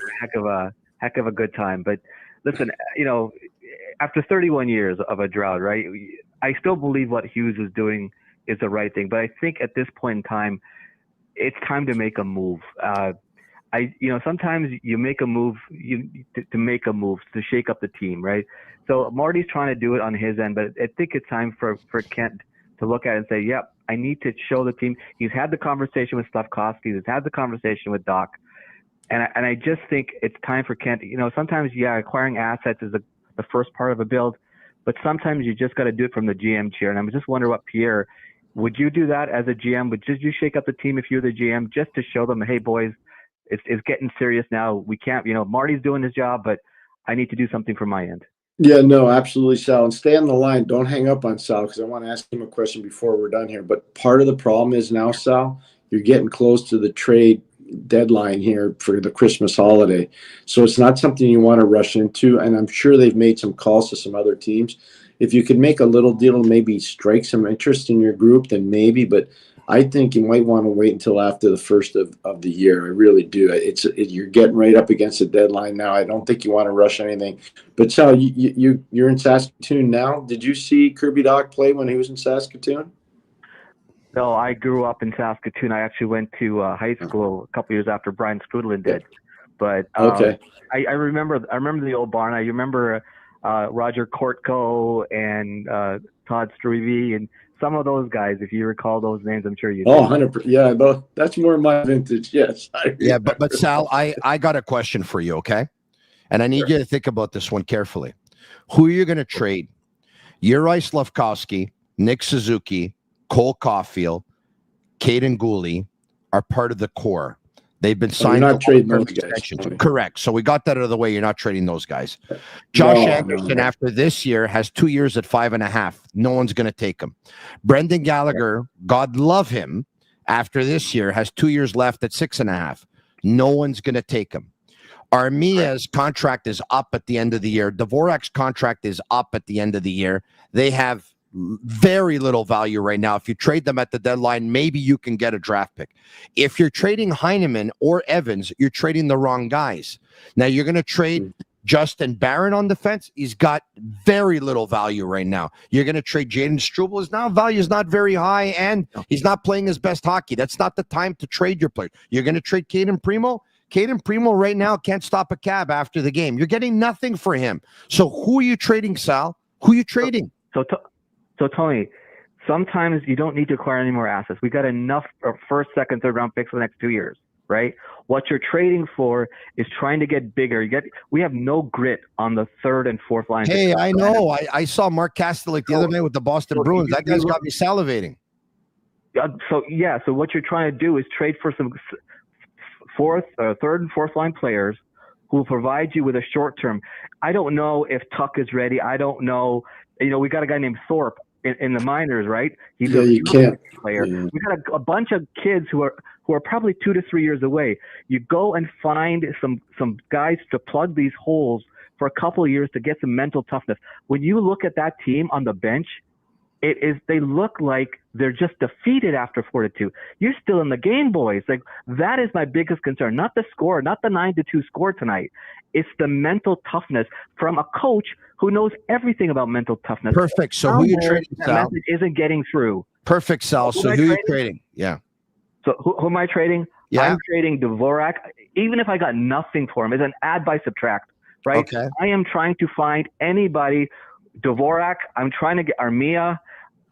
a heck of a good time. But listen, after 31 years of a drought, right, I still believe what Hughes is doing is the right thing. But I think at this point in time, it's time to make a move. Sometimes you make a move to make a move to shake up the team, right? So Marty's trying to do it on his end, but I think it's time for Kent to look at it and say, yep, I need to show the team. He's had the conversation with Slavkovsky. He's had the conversation with Doc. And I just think it's time for Kent. Sometimes, acquiring assets is the first part of a build, but sometimes you just got to do it from the GM chair. And I'm just wondering what Pierre, would you do that as a GM? Would you shake up the team if you're the GM just to show them, hey, boys, it's getting serious now. We can't, Marty's doing his job, but I need to do something from my end. Yeah, no, absolutely, Sal. And stay on the line. Don't hang up on Sal because I want to ask him a question before we're done here. But part of the problem is now, Sal, you're getting close to the trade deadline here for the Christmas holiday. So it's not something you want to rush into. And I'm sure they've made some calls to some other teams. If you could make a little deal, maybe strike some interest in your group, then maybe. But I think you might want to wait until after the first of the year. I really do. You're getting right up against the deadline now. I don't think you want to rush anything. But Sal, you're in Saskatoon now. Did you see Kirby Dach play when he was in Saskatoon? No, I grew up in Saskatoon. I actually went to high school a couple years after Brian Sprudlin did. But okay, I remember the old barn. I remember Roger Kortko and Todd Struvey and some of those guys. If you recall those names, I'm sure you do. 100%. Yeah, that's more my vintage. Yes. Yeah, but Sal, I got a question for you, okay? And I need you to think about this one carefully. Who are you going to trade? Juraj Slavkovsky, Nick Suzuki, Cole Caulfield, Caden Gooley are part of the core. They've been signed. You're not trading those guys. Correct. So we got that out of the way. You're not trading those guys. Josh Anderson, after this year, has 2 years at 5.5. No one's going to take him. Brendan Gallagher, God love him, after this year, has 2 years left at 6.5. No one's going to take him. Armia's contract is up at the end of the year. Dvorak's contract is up at the end of the year. They have very little value right now. If you trade them at the deadline, maybe you can get a draft pick. If you're trading Heineman or Evans, you're trading the wrong guys. Now you're going to trade Justin Barron on defense. He's got very little value right now. You're going to trade Jaden Struble. His now value is not very high, and he's not playing his best hockey. That's not the time to trade your player. You're going to trade Caden Primo. Caden Primo right now can't stop a cab after the game. You're getting nothing for him. So who are you trading, Sal? Who are you trading? So Tony, sometimes you don't need to acquire any more assets. We got enough first, second, third round picks for the next 2 years, right? What you're trading for is trying to get bigger. We have no grit on the third and fourth line. Hey, I know. I saw Mark Kastelik the other night with the Boston Bruins. That guy's got me salivating. So what you're trying to do is trade for some third and fourth line players who will provide you with a short term. I don't know if Tuck is ready. I don't know. We got a guy named Thorpe in the minors, right? He's a player. Yeah. We got a bunch of kids who are probably 2 to 3 years away. You go and find some guys to plug these holes for a couple of years to get some mental toughness. When you look at that team on the bench, they look like they're just defeated after 4-2. You're still in the game, boys. Like, that is my biggest concern. Not the score, not the 9-2 score tonight. It's the mental toughness from a coach who knows everything about mental toughness. Perfect. So who you trading, that Sal? message isn't getting through. Perfect, Sal. So who you trading? Yeah. So who am I trading? Yeah. I'm trading Dvorak. Even if I got nothing for him, it's an add by subtract, right? Okay. I am trying to find anybody. Dvorak. I'm trying to get Armia.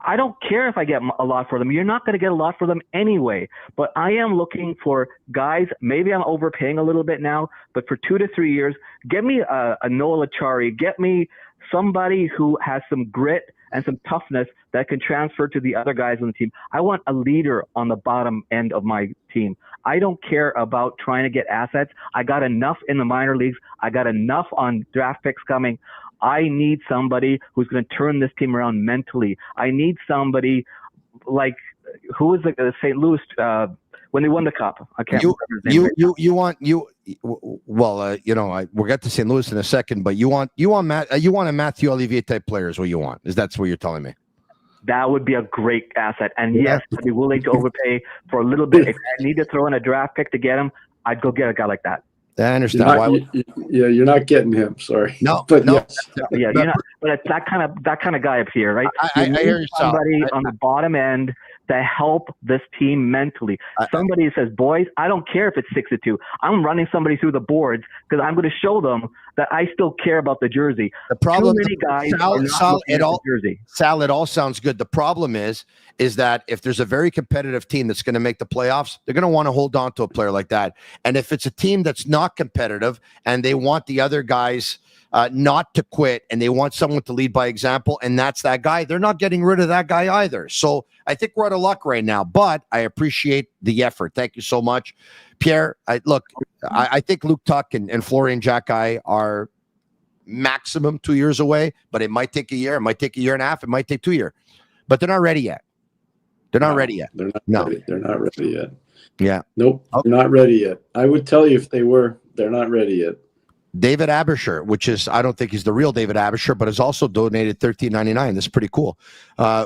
I don't care if I get a lot for them. You're not going to get a lot for them anyway. But I am looking for guys. Maybe I'm overpaying a little bit now, but for 2 to 3 years, get me a Noah Lachari. Get me somebody who has some grit and some toughness that can transfer to the other guys on the team. I want a leader on the bottom end of my team. I don't care about trying to get assets. I got enough in the minor leagues. I got enough on draft picks coming. I need somebody who's going to turn this team around mentally. I need somebody like who was the St. Louis when they won the cup. I can't remember his name. We'll get to St. Louis in a second, but you want a Matthew Olivier type player is what you want. That's what you're telling me. That would be a great asset. And yes, I'd be willing to overpay for a little bit. If I need to throw in a draft pick to get him, I'd go get a guy like that. I understand. You're not getting him. Sorry. No, but no. yes. Yeah, you're not, but it's that kind of guy up here, right? I hear you. Somebody on the bottom end to help this team mentally. Somebody who says, boys, I don't care if it's 6-2. I'm running somebody through the boards because I'm going to show them that I still care about the jersey. The problem, Too many guys are not looking at the jersey. Sal, it all sounds good. The problem is that if there's a very competitive team that's going to make the playoffs, they're going to want to hold on to a player like that. And if it's a team that's not competitive and they want the other guys not to quit and they want someone to lead by example, and that's that guy, they're not getting rid of that guy either. So I think we're out of luck right now, but I appreciate the effort. Thank you so much, Pierre. I think Luke Tuck and Florian Jacki are maximum 2 years away, but it might take a year. It might take a year and a half. It might take 2 years, but they're not ready yet. They're not ready yet. They're not ready. They're not ready yet. Yeah. Nope. They're not ready yet. I would tell you if they were, they're not ready yet. David Abisher, which is, I don't think he's the real David Abisher, but has also donated $13.99. This is pretty cool.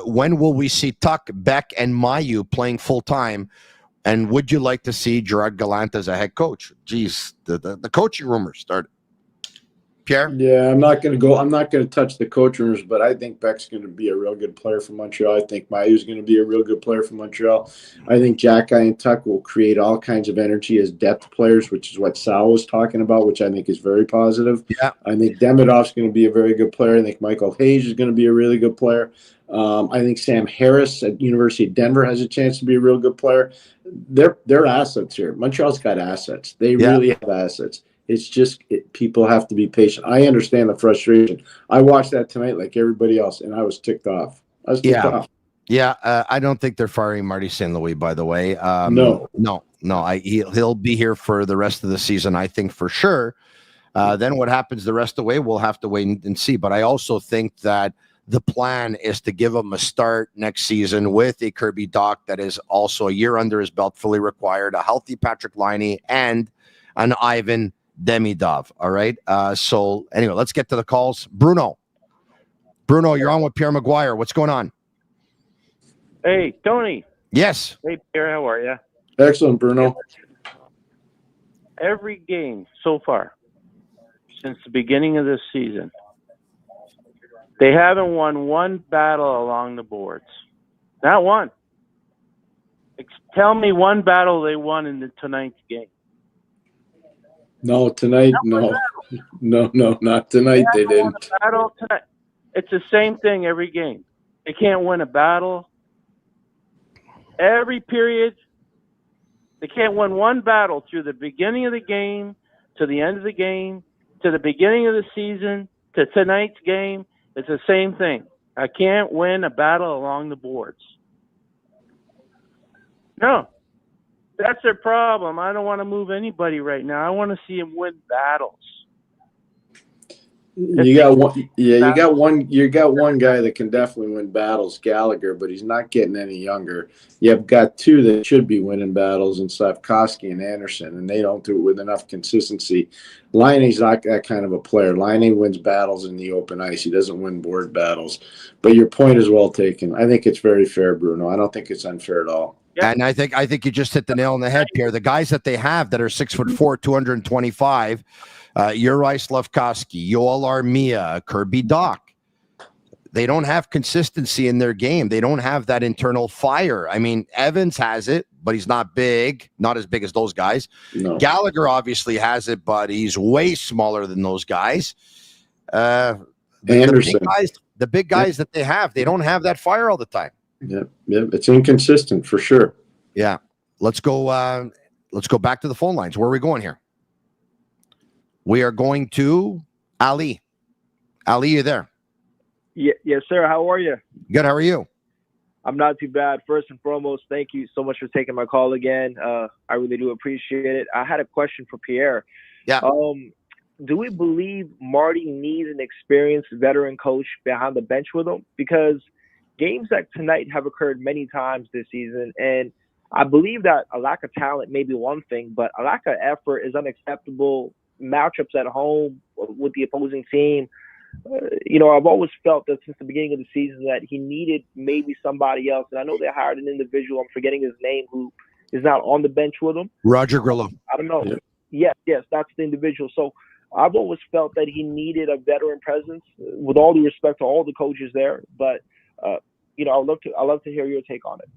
When will we see Tuck, Beck, and Mayu playing full time? And would you like to see Gerard Gallant as a head coach? Geez, the coaching rumors started. Pierre? Yeah, I'm not going to touch the coach rumors, but I think Beck's going to be a real good player for Montreal. I think Mayu's going to be a real good player for Montreal. I think Jacki and Tuck will create all kinds of energy as depth players, which is what Sal was talking about, which I think is very positive. Yeah. I think Demidov's going to be a very good player. I think Michael Hayes is going to be a really good player. I think Sam Harris at University of Denver has a chance to be a real good player. They're assets here. Montreal's got assets. They really have assets. It's just people have to be patient. I understand the frustration. I watched that tonight like everybody else, and I was ticked off. Yeah, I don't think they're firing Marty St. Louis, by the way. No. He'll be here for the rest of the season, I think, for sure. Then what happens the rest of the way, we'll have to wait and see. But I also think that the plan is to give him a start next season with a Kirby Dach that is also a year under his belt, fully required, a healthy Patrick Laine, and an Ivan Demidov. All right. So anyway, let's get to the calls. Bruno, you're on with Pierre McGuire. What's going on? Hey, Tony. Yes. Hey, Pierre. How are you? Excellent, Bruno. Every game so far, since the beginning of this season, they haven't won one battle along the boards. Not one. Tell me one battle they won in tonight's game. No, tonight, no, not tonight. They didn't. Battle tonight. It's the same thing every game. They can't win a battle. Every period, they can't win one battle through the beginning of the game to the end of the game to the beginning of the season to tonight's game. It's the same thing. I can't win a battle along the boards. No. That's their problem. I don't want to move anybody right now. I want to see them win battles. You got one. Yeah, you got one guy that can definitely win battles, Gallagher, but he's not getting any younger. You've got two that should be winning battles in Slavkovsky and Anderson, and they don't do it with enough consistency. Laine's not that kind of a player. Laine wins battles in the open ice. He doesn't win board battles. But your point is well taken. I think it's very fair, Bruno. I don't think it's unfair at all. Yep. And I think you just hit the nail on the head, Pierre. The guys that they have that are 6'4", 225, Uri Slavkovsky, Yoel Armia, Kirby Doc. They don't have consistency in their game. They don't have that internal fire. I mean, Evans has it, but he's not big, not as big as those guys. No. Gallagher obviously has it, but he's way smaller than those guys. Anderson. The big guys that they have, they don't have that fire all the time. Yeah, it's inconsistent for sure. Yeah. Let's go back to the phone lines. Where are we going here? We are going to Ali. Ali, you there? Yes, sir. How are you? Good. How are you? I'm not too bad. First and foremost, thank you so much for taking my call again. I really do appreciate it. I had a question for Pierre. Yeah. Do we believe Marty needs an experienced veteran coach behind the bench with him? Because games like tonight have occurred many times this season, and I believe that a lack of talent may be one thing, but a lack of effort is unacceptable. Matchups at home with the opposing team. I've always felt that since the beginning of the season that he needed maybe somebody else. And I know they hired an individual, I'm forgetting his name, who is not on the bench with him. Roger Grillo. I don't know. Yes, that's the individual. So I've always felt that he needed a veteran presence, with all due respect to all the coaches there. But, I'd love to hear your take on it.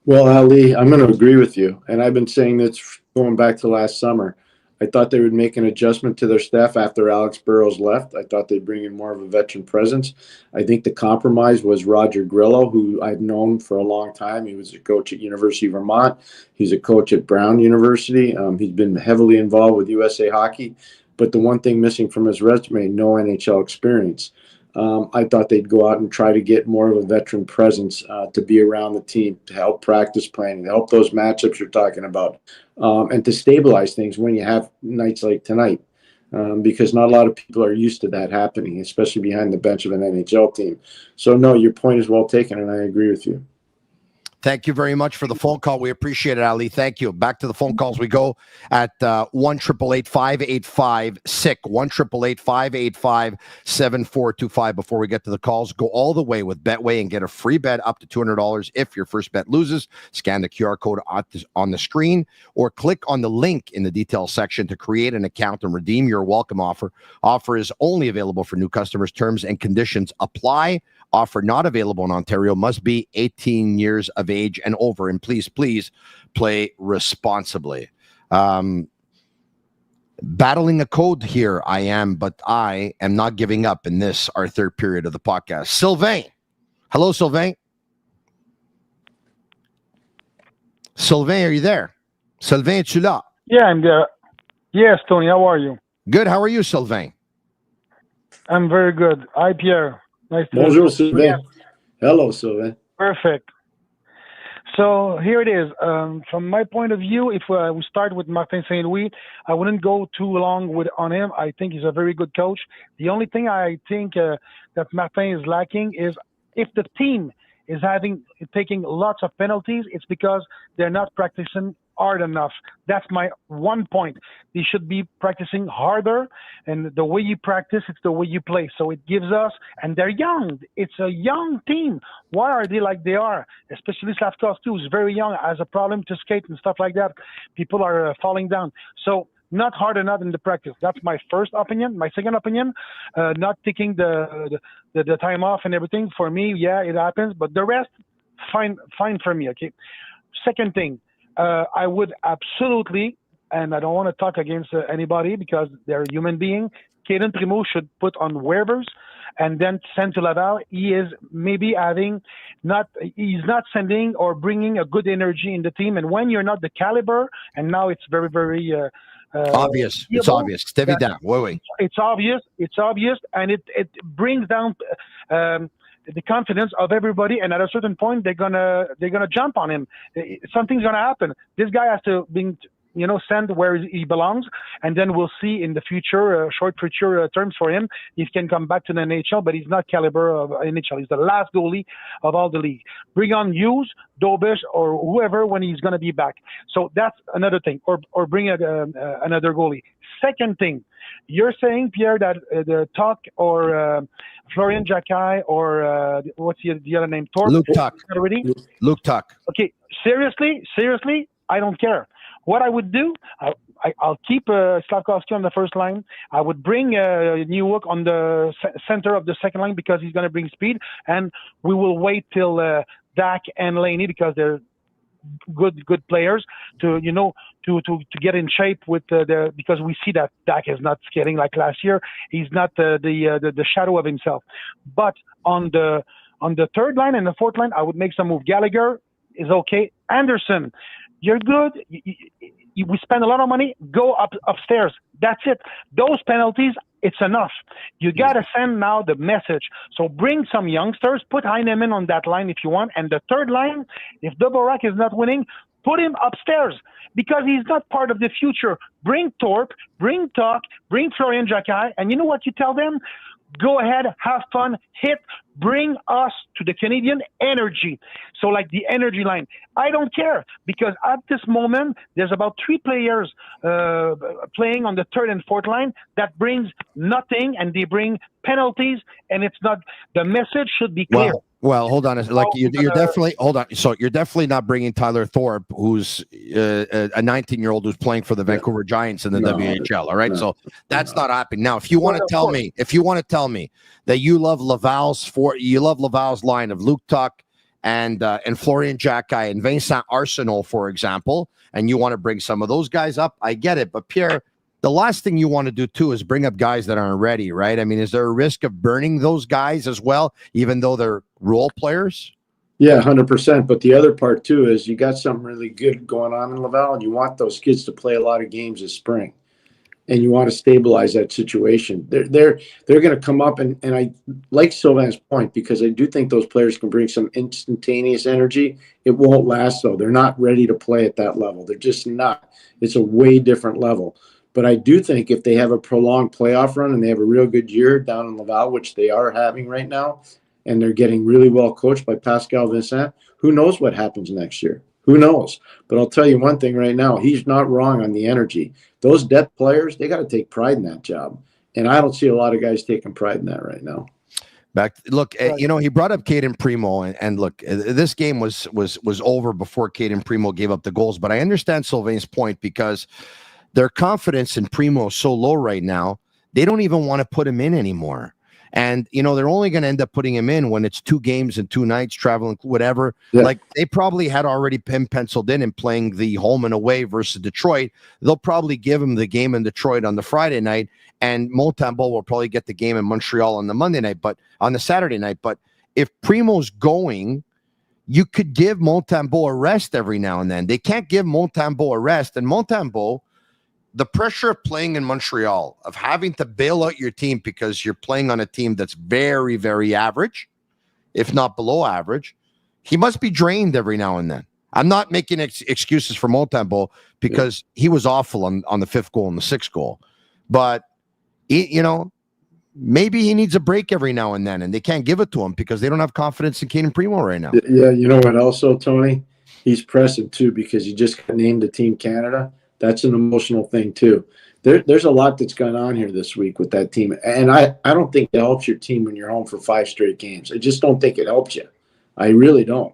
Well, Ali, I'm going to agree with you. And I've been saying this going back to last summer. I thought they would make an adjustment to their staff after Alex Burrows left. I thought they'd bring in more of a veteran presence. I think the compromise was Roger Grillo, who I've known for a long time. He was a coach at University of Vermont. He's a coach at Brown University. He's been heavily involved with USA Hockey. But the one thing missing from his resume, no NHL experience. I thought they'd go out and try to get more of a veteran presence to be around the team, to help practice planning, to help those matchups you're talking about, and to stabilize things when you have nights like tonight, because not a lot of people are used to that happening, especially behind the bench of an NHL team. So, no, your point is well taken, and I agree with you. Thank you very much for the phone call. We appreciate it, Ali. Thank you. Back to the phone calls we go at 1-888-585-SICK, 1-888-585-7425. Before we get to the calls, go all the way with Betway and get a free bet up to $200 if your first bet loses. Scan the QR code on the screen or click on the link in the details section to create an account and redeem your welcome offer. Offer is only available for new customers. Terms and conditions apply. Offer not available in Ontario. Must be 18 years of age and over. And please play responsibly. Battling a code here, I am, but I am not giving up in this, our third period of the podcast. Sylvain. Hello, Sylvain. Sylvain, are you there? Sylvain, es-tu là? Yeah, I'm there. Yes, Tony, how are you? Good. How are you, Sylvain? I'm very good. Hi, Pierre. Nice to Bonjour, Sylvain. Hello, Sylvain. Perfect. So here it is. From my point of view, if we start with Martin St. Louis, I wouldn't go too long on him. I think he's a very good coach. The only thing I think that Martin is lacking is if the team is taking lots of penalties, it's because they're not practicing hard enough. That's my one point. They should be practicing harder, and the way you practice, it's the way you play. So it gives us, and they're young. It's a young team. Why are they like they are? Especially Slavkovsky, who's very young, has a problem to skate and stuff like that. People are falling down. So not hard enough in the practice. That's my first opinion. My second opinion, not taking the time off and everything. For me, yeah, it happens. But the rest, fine for me, okay? Second thing, I would absolutely, and I don't want to talk against anybody because they're a human being, Caden Primo should put on waivers and then send to Laval. He is maybe he's not sending or bringing a good energy in the team. And when you're not the caliber, and now it's very, very obvious. It's obvious. C'est évident. Oui. It's obvious, and it brings down the confidence of everybody, and at a certain point they're gonna jump on him. Something's gonna happen. This guy has to be sent where he belongs, and then we'll see in the future, short future terms for him, he can come back to the NHL, but he's not caliber of NHL. He's the last goalie of all the league. Bring on Hughes, Dobish, or whoever when he's going to be back. So that's another thing, or bring another goalie. Second thing, you're saying, Pierre, that the Tuck or Florian Jacquet or what's the other name? Luke Tuck. Luke Tuck. Okay, seriously, I don't care. What I would do, I'll keep Slavkovsky on the first line. I would bring Newhook on the center of the second line because he's going to bring speed, and we will wait till Dak and Laney because they're good players to get in shape with because we see that Dak is not skating like last year. He's not the shadow of himself. But on the third line and the fourth line, I would make some move. Gallagher is okay. Anderson, you're good. We spend a lot of money. Go upstairs. That's it. Those penalties, it's enough. You got to send now the message. So bring some youngsters. Put Heineman on that line if you want. And the third line, if Dvorak is not winning, put him upstairs because he's not part of the future. Bring Thorpe, bring Tuck, bring Florian Jacquet. And you know what you tell them? Go ahead, have fun, hit, bring us to the Canadian energy. So like the energy line. I don't care because at this moment, there's about 3 players playing on the third and fourth line that brings nothing and they bring penalties and it's not, the message should be clear. Well, hold on. Like you're definitely hold on. So you're definitely not bringing Tyler Thorpe, who's a 19-year-old who's playing for the Vancouver Giants in the WHL. All right, so that's not happening. Now, if you want to tell me, that you love Laval's line of Luke Tuck and Florian Jacquet and Vincent Arsenault, for example, and you want to bring some of those guys up, I get it. But Pierre, the last thing you want to do, too, is bring up guys that aren't ready, right? I mean, is there a risk of burning those guys as well, even though they're role players? Yeah, 100%. But the other part, too, is you got something really good going on in Laval, and you want those kids to play a lot of games this spring. And you want to stabilize that situation. They're going to come up, and I like Sylvain's point because I do think those players can bring some instantaneous energy. It won't last, though. They're not ready to play at that level. They're just not. It's a way different level. But I do think if they have a prolonged playoff run and they have a real good year down in Laval, which they are having right now, and they're getting really well coached by Pascal Vincent, who knows what happens next year? Who knows? But I'll tell you one thing right now, he's not wrong on the energy. Those depth players, they got to take pride in that job. And I don't see a lot of guys taking pride in that right now. He brought up Caden Primo, and look, this game was over before Caden Primo gave up the goals. But I understand Sylvain's point because their confidence in Primo is so low right now, they don't even want to put him in anymore. And, they're only going to end up putting him in when it's 2 games and 2 nights, traveling, whatever. Yeah. Like, they probably had already him penciled in and playing the home and away versus Detroit. They'll probably give him the game in Detroit on the Friday night, and Montembeault will probably get the game in Montreal on the Saturday night. But if Primo's going, you could give Montembeault a rest every now and then. They can't give Montembeault a rest. And Montembeault, the pressure of playing in Montreal, of having to bail out your team because you're playing on a team that's very, very average, if not below average, he must be drained every now and then. I'm not making excuses for Montembeault because he was awful on the 5th goal and the 6th goal. But, maybe he needs a break every now and then, and they can't give it to him because they don't have confidence in Caden Primo right now. Yeah, you know what also, Tony? He's pressing, too, because he just got named to Team Canada. That's an emotional thing, too. There's a lot that's gone on here this week with that team. And I don't think it helps your team when you're home for 5 straight games. I just don't think it helps you. I really don't.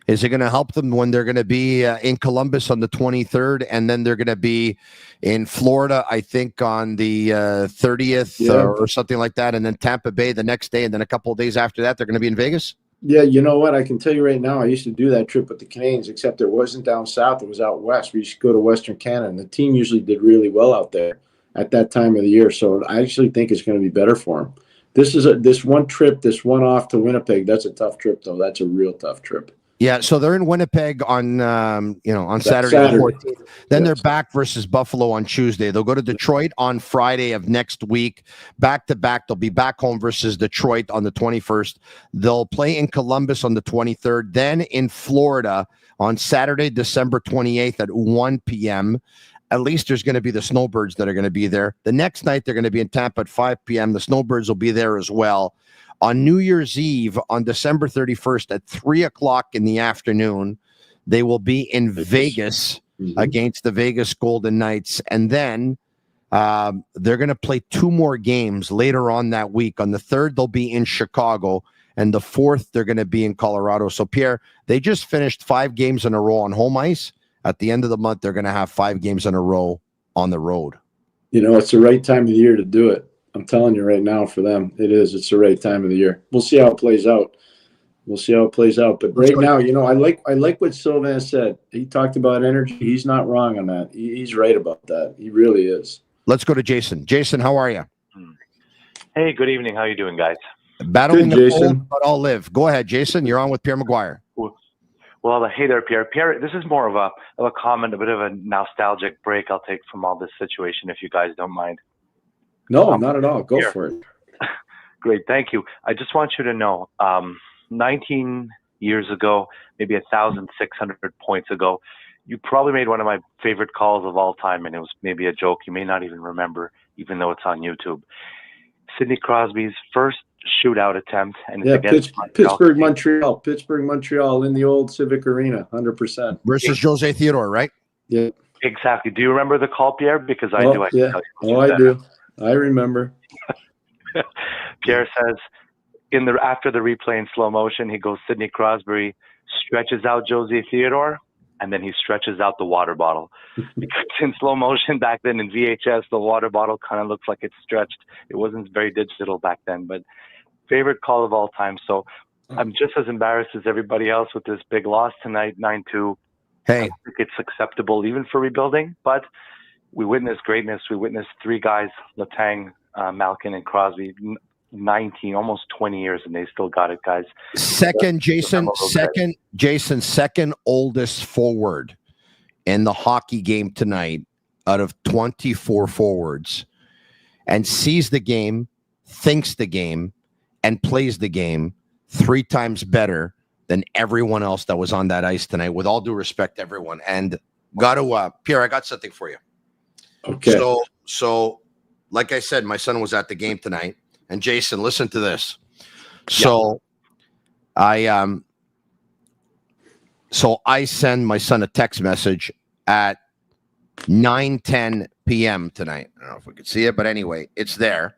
Is it going to help them when they're going to be in Columbus on the 23rd, and then they're going to be in Florida, I think, on the 30th or something like that, and then Tampa Bay the next day, and then a couple of days after that, they're going to be in Vegas? Yeah, you know what? I can tell you right now, I used to do that trip with the Canadiens, except it wasn't down south. It was out west. We used to go to Western Canada, and the team usually did really well out there at that time of the year. So I actually think it's going to be better for them. This one trip, this one off to Winnipeg, that's a tough trip, though. That's a real tough trip. Yeah, so they're in Winnipeg on Saturday the 14th. Then they're back versus Buffalo on Tuesday. They'll go to Detroit on Friday of next week. Back to back, they'll be back home versus Detroit on the 21st. They'll play in Columbus on the 23rd. Then in Florida on Saturday, December 28th at 1 p.m. At least there's going to be the Snowbirds that are going to be there. The next night, they're going to be in Tampa at 5 p.m. The Snowbirds will be there as well. On New Year's Eve, on December 31st at 3 o'clock in the afternoon, they will be in Vegas against the Vegas Golden Knights. And then they're going to play 2 more games later on that week. On the 3rd, they'll be in Chicago. And the 4th, they're going to be in Colorado. So, Pierre, they just finished 5 games in a row on home ice at the end of the month, they're going to have 5 games in a row on the road. You know, it's the right time of the year to do it. I'm telling you right now, for them, it is. It's the right time of the year. We'll see how it plays out. But right now, you know, I like what Sylvain said. He talked about energy. He's not wrong on that. He's right about that. He really is. Let's go to Jason. Jason, how are you? Hey, good evening. How you doing, guys? Battling Good, the Jason. cold, but I'll live. Go ahead, Jason. You're on with Pierre McGuire. Well, hey there, Pierre. Pierre, this is more of a comment, a bit of a nostalgic break I'll take from all this situation, if you guys don't mind. No, not at all. Go Pierre. for it. Great, thank you. I just want you to know, 19 years ago, maybe 1,600 points ago, you probably made one of my favorite calls of all time, and it was maybe a joke you may not even remember, even though it's on YouTube. Sidney Crosby's first shootout attempt, and it's against Pittsburgh, Montreal in the old Civic Arena, 100%. Versus Jose Theodore, right? Yeah. Exactly. Do you remember the call, Pierre? Because I do. Yeah. I do. I remember. Pierre says, after the replay in slow motion, he goes, Sidney Crosby stretches out Jose Theodore, and then he stretches out the water bottle. Because in slow motion back then in VHS, the water bottle kind of looks like it's stretched. It wasn't very digital back then, but favorite call of all time. So I'm just as embarrassed as everybody else with this big loss tonight, 9-2. Hey, I think it's acceptable even for rebuilding, but we witnessed greatness. We witnessed 3 guys, Letang, Malkin, and Crosby, 19, almost 20 years, and they still got it, guys. Second oldest forward in the hockey game tonight out of 24 forwards, and sees the game, thinks the game, and plays the game 3 times better than everyone else that was on that ice tonight, with all due respect to everyone. And Pierre, I got something for you. Okay. So like I said, my son was at the game tonight. And Jason, listen to this. So I send my son a text message at 9:10 p.m. tonight. I don't know if we could see it, but anyway, it's there.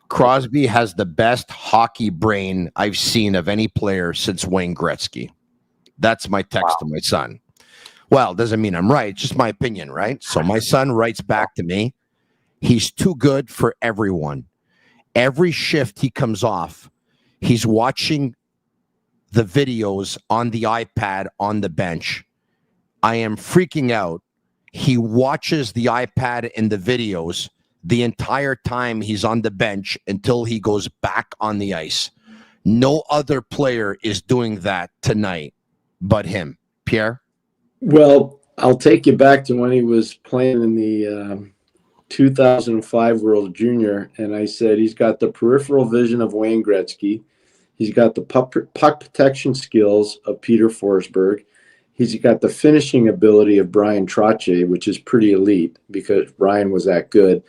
Crosby has the best hockey brain I've seen of any player since Wayne Gretzky. That's my text to my son. Well, doesn't mean I'm right. It's just my opinion, right? So my son writes back to me. He's too good for everyone. Every shift he comes off, he's watching the videos on the iPad on the bench. I am freaking out. He watches the iPad and the videos the entire time he's on the bench until he goes back on the ice. No other player is doing that tonight but him. Pierre? Well, I'll take you back to when he was playing in the 2005 World Junior, and I said he's got the peripheral vision of Wayne Gretzky. He's got the puck protection skills of Peter Forsberg. He's got the finishing ability of Brian Trottier, which is pretty elite because Brian was that good.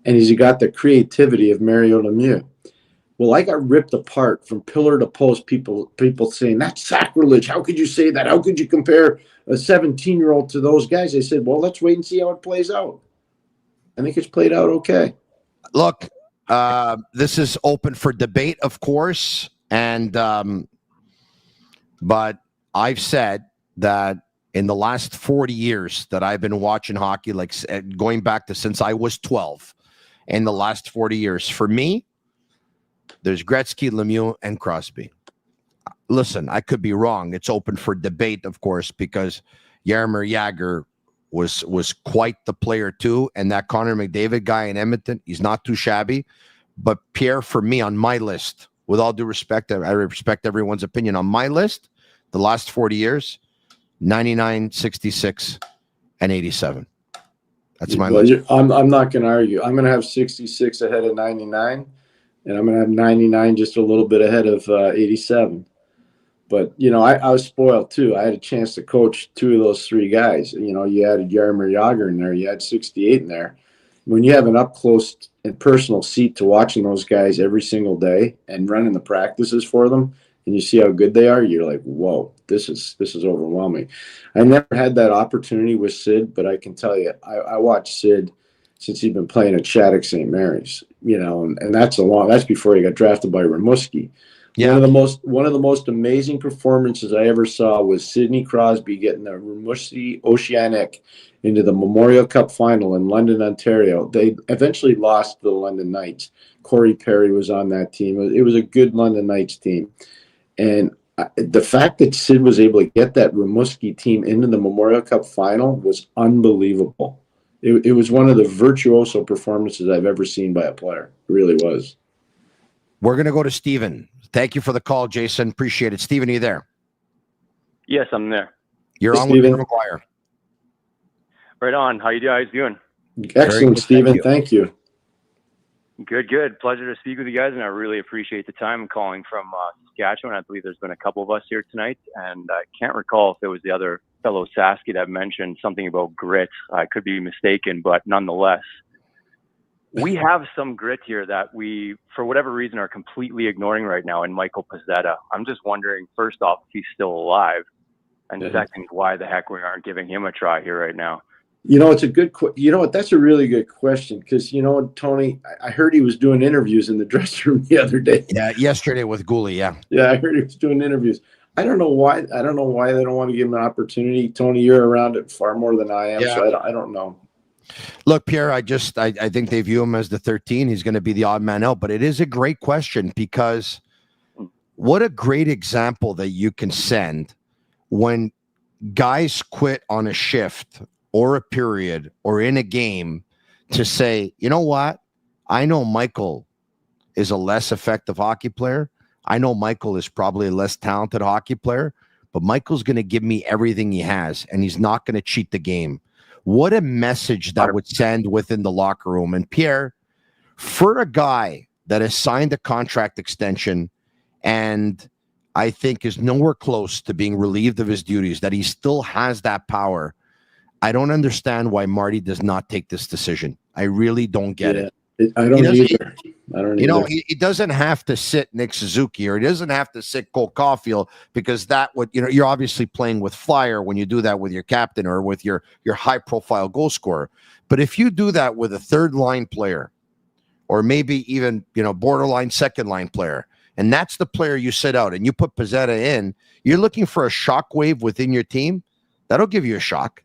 And he's got the creativity of Mario Lemieux. Well, I got ripped apart from pillar to post, people saying, that's sacrilege. How could you say that? How could you compare a 17-year-old to those guys? I said, well, let's wait and see how it plays out. I think it's played out okay. Look, this is open for debate, of course. And but I've said that in the last 40 years that I've been watching hockey, like going back to since I was 12, in the last 40 years, for me, there's Gretzky, Lemieux, and Crosby. Listen, I could be wrong. It's open for debate, of course, because Jaromir Jagr was quite the player too, and that Connor McDavid guy in Edmonton, he's not too shabby. But Pierre, for me, on my list, with all due respect, I respect everyone's opinion. On my list, the last 40 years, 99, 66, and 87. That's my list. I'm not going to argue. I'm going to have 66 ahead of 99, and I'm going to have 99 just a little bit ahead of 87. But, you know, I was spoiled, too. I had a chance to coach 2 of those 3 guys. You know, you added Jaromir Jagr in there. You had 68 in there. When you have an up-close and personal seat to watching those guys every single day and running the practices for them, and you see how good they are, you're like, whoa, this is overwhelming. I never had that opportunity with Sid, but I can tell you, I watched Sid since he'd been playing at Shattuck St. Mary's, you know, and that's before he got drafted by Rimouski. Yeah. One of the most amazing performances I ever saw was Sidney Crosby getting the Rimouski Oceanic into the Memorial Cup final in London, Ontario. They eventually lost to the London Knights. Corey Perry was on that team. It was a good London Knights team. And the fact that Sid was able to get that Rimouski team into the Memorial Cup final was unbelievable. It was one of the virtuoso performances I've ever seen by a player. It really was. We're going to go to Steven. Thank you for the call, Jason. Appreciate it. Steven, are you there? Yes, I'm there. You're Hey, on Steven. with McGuire. Right on. How you guys doing? Excellent, Steven. Thank you. Good. Pleasure to speak with you guys, and I really appreciate the time. I'm calling from Saskatchewan. I believe there's been a couple of us here tonight, and I can't recall if it was the other fellow Sasky that mentioned something about grit. I could be mistaken, but nonetheless, we have some grit here that we, for whatever reason, are completely ignoring right now in Michael Pezzetta. I'm just wondering, first off, if he's still alive, and second, why the heck we aren't giving him a try here right now. You know, it's a good. You know what? That's a really good question because you know what, Tony. I heard he was doing interviews in the dressing room the other day. Yeah, yesterday with Gooley. Yeah. Yeah, I heard he was doing interviews. I don't know why. I don't know why they don't want to give him an opportunity. Tony, you're around it far more than I am, so I don't know. Look, Pierre, I think they view him as the 13. He's going to be the odd man out, but it is a great question because what a great example that you can send when guys quit on a shift or a period or in a game to say, you know what? I know Michael is a less effective hockey player. I know Michael is probably a less talented hockey player, but Michael's going to give me everything he has, and he's not going to cheat the game. What a message that would send within the locker room. And Pierre, for a guy that has signed a contract extension and I think is nowhere close to being relieved of his duties, that he still has that power, I don't understand why Marty does not take this decision. I really don't get it. I don't either. You know, he doesn't have to sit Nick Suzuki or he doesn't have to sit Cole Caulfield because that would, you know, you're obviously playing with fire when you do that with your captain or with your high profile goal scorer. But if you do that with a third line player or maybe even, you know, borderline second line player, and that's the player you sit out and you put Pezzetta in, you're looking for a shockwave within your team. That'll give you a shock.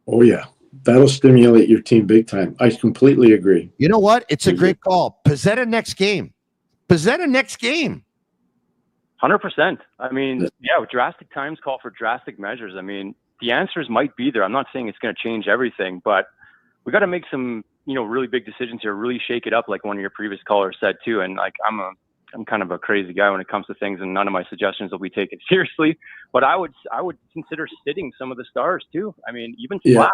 Oh, yeah. That'll stimulate your team big time. I completely agree. You know what? It's a great call. Pezzetta next game. Pezzetta next game. 100%. I mean, yeah, drastic times call for drastic measures. I mean, the answers might be there. I'm not saying it's going to change everything, but we got to make some, you know, really big decisions here, really shake it up like one of your previous callers said too. And like, I'm kind of a crazy guy when it comes to things, and none of my suggestions will be taken seriously, but I would consider sitting some of the stars too. I mean, even Slav.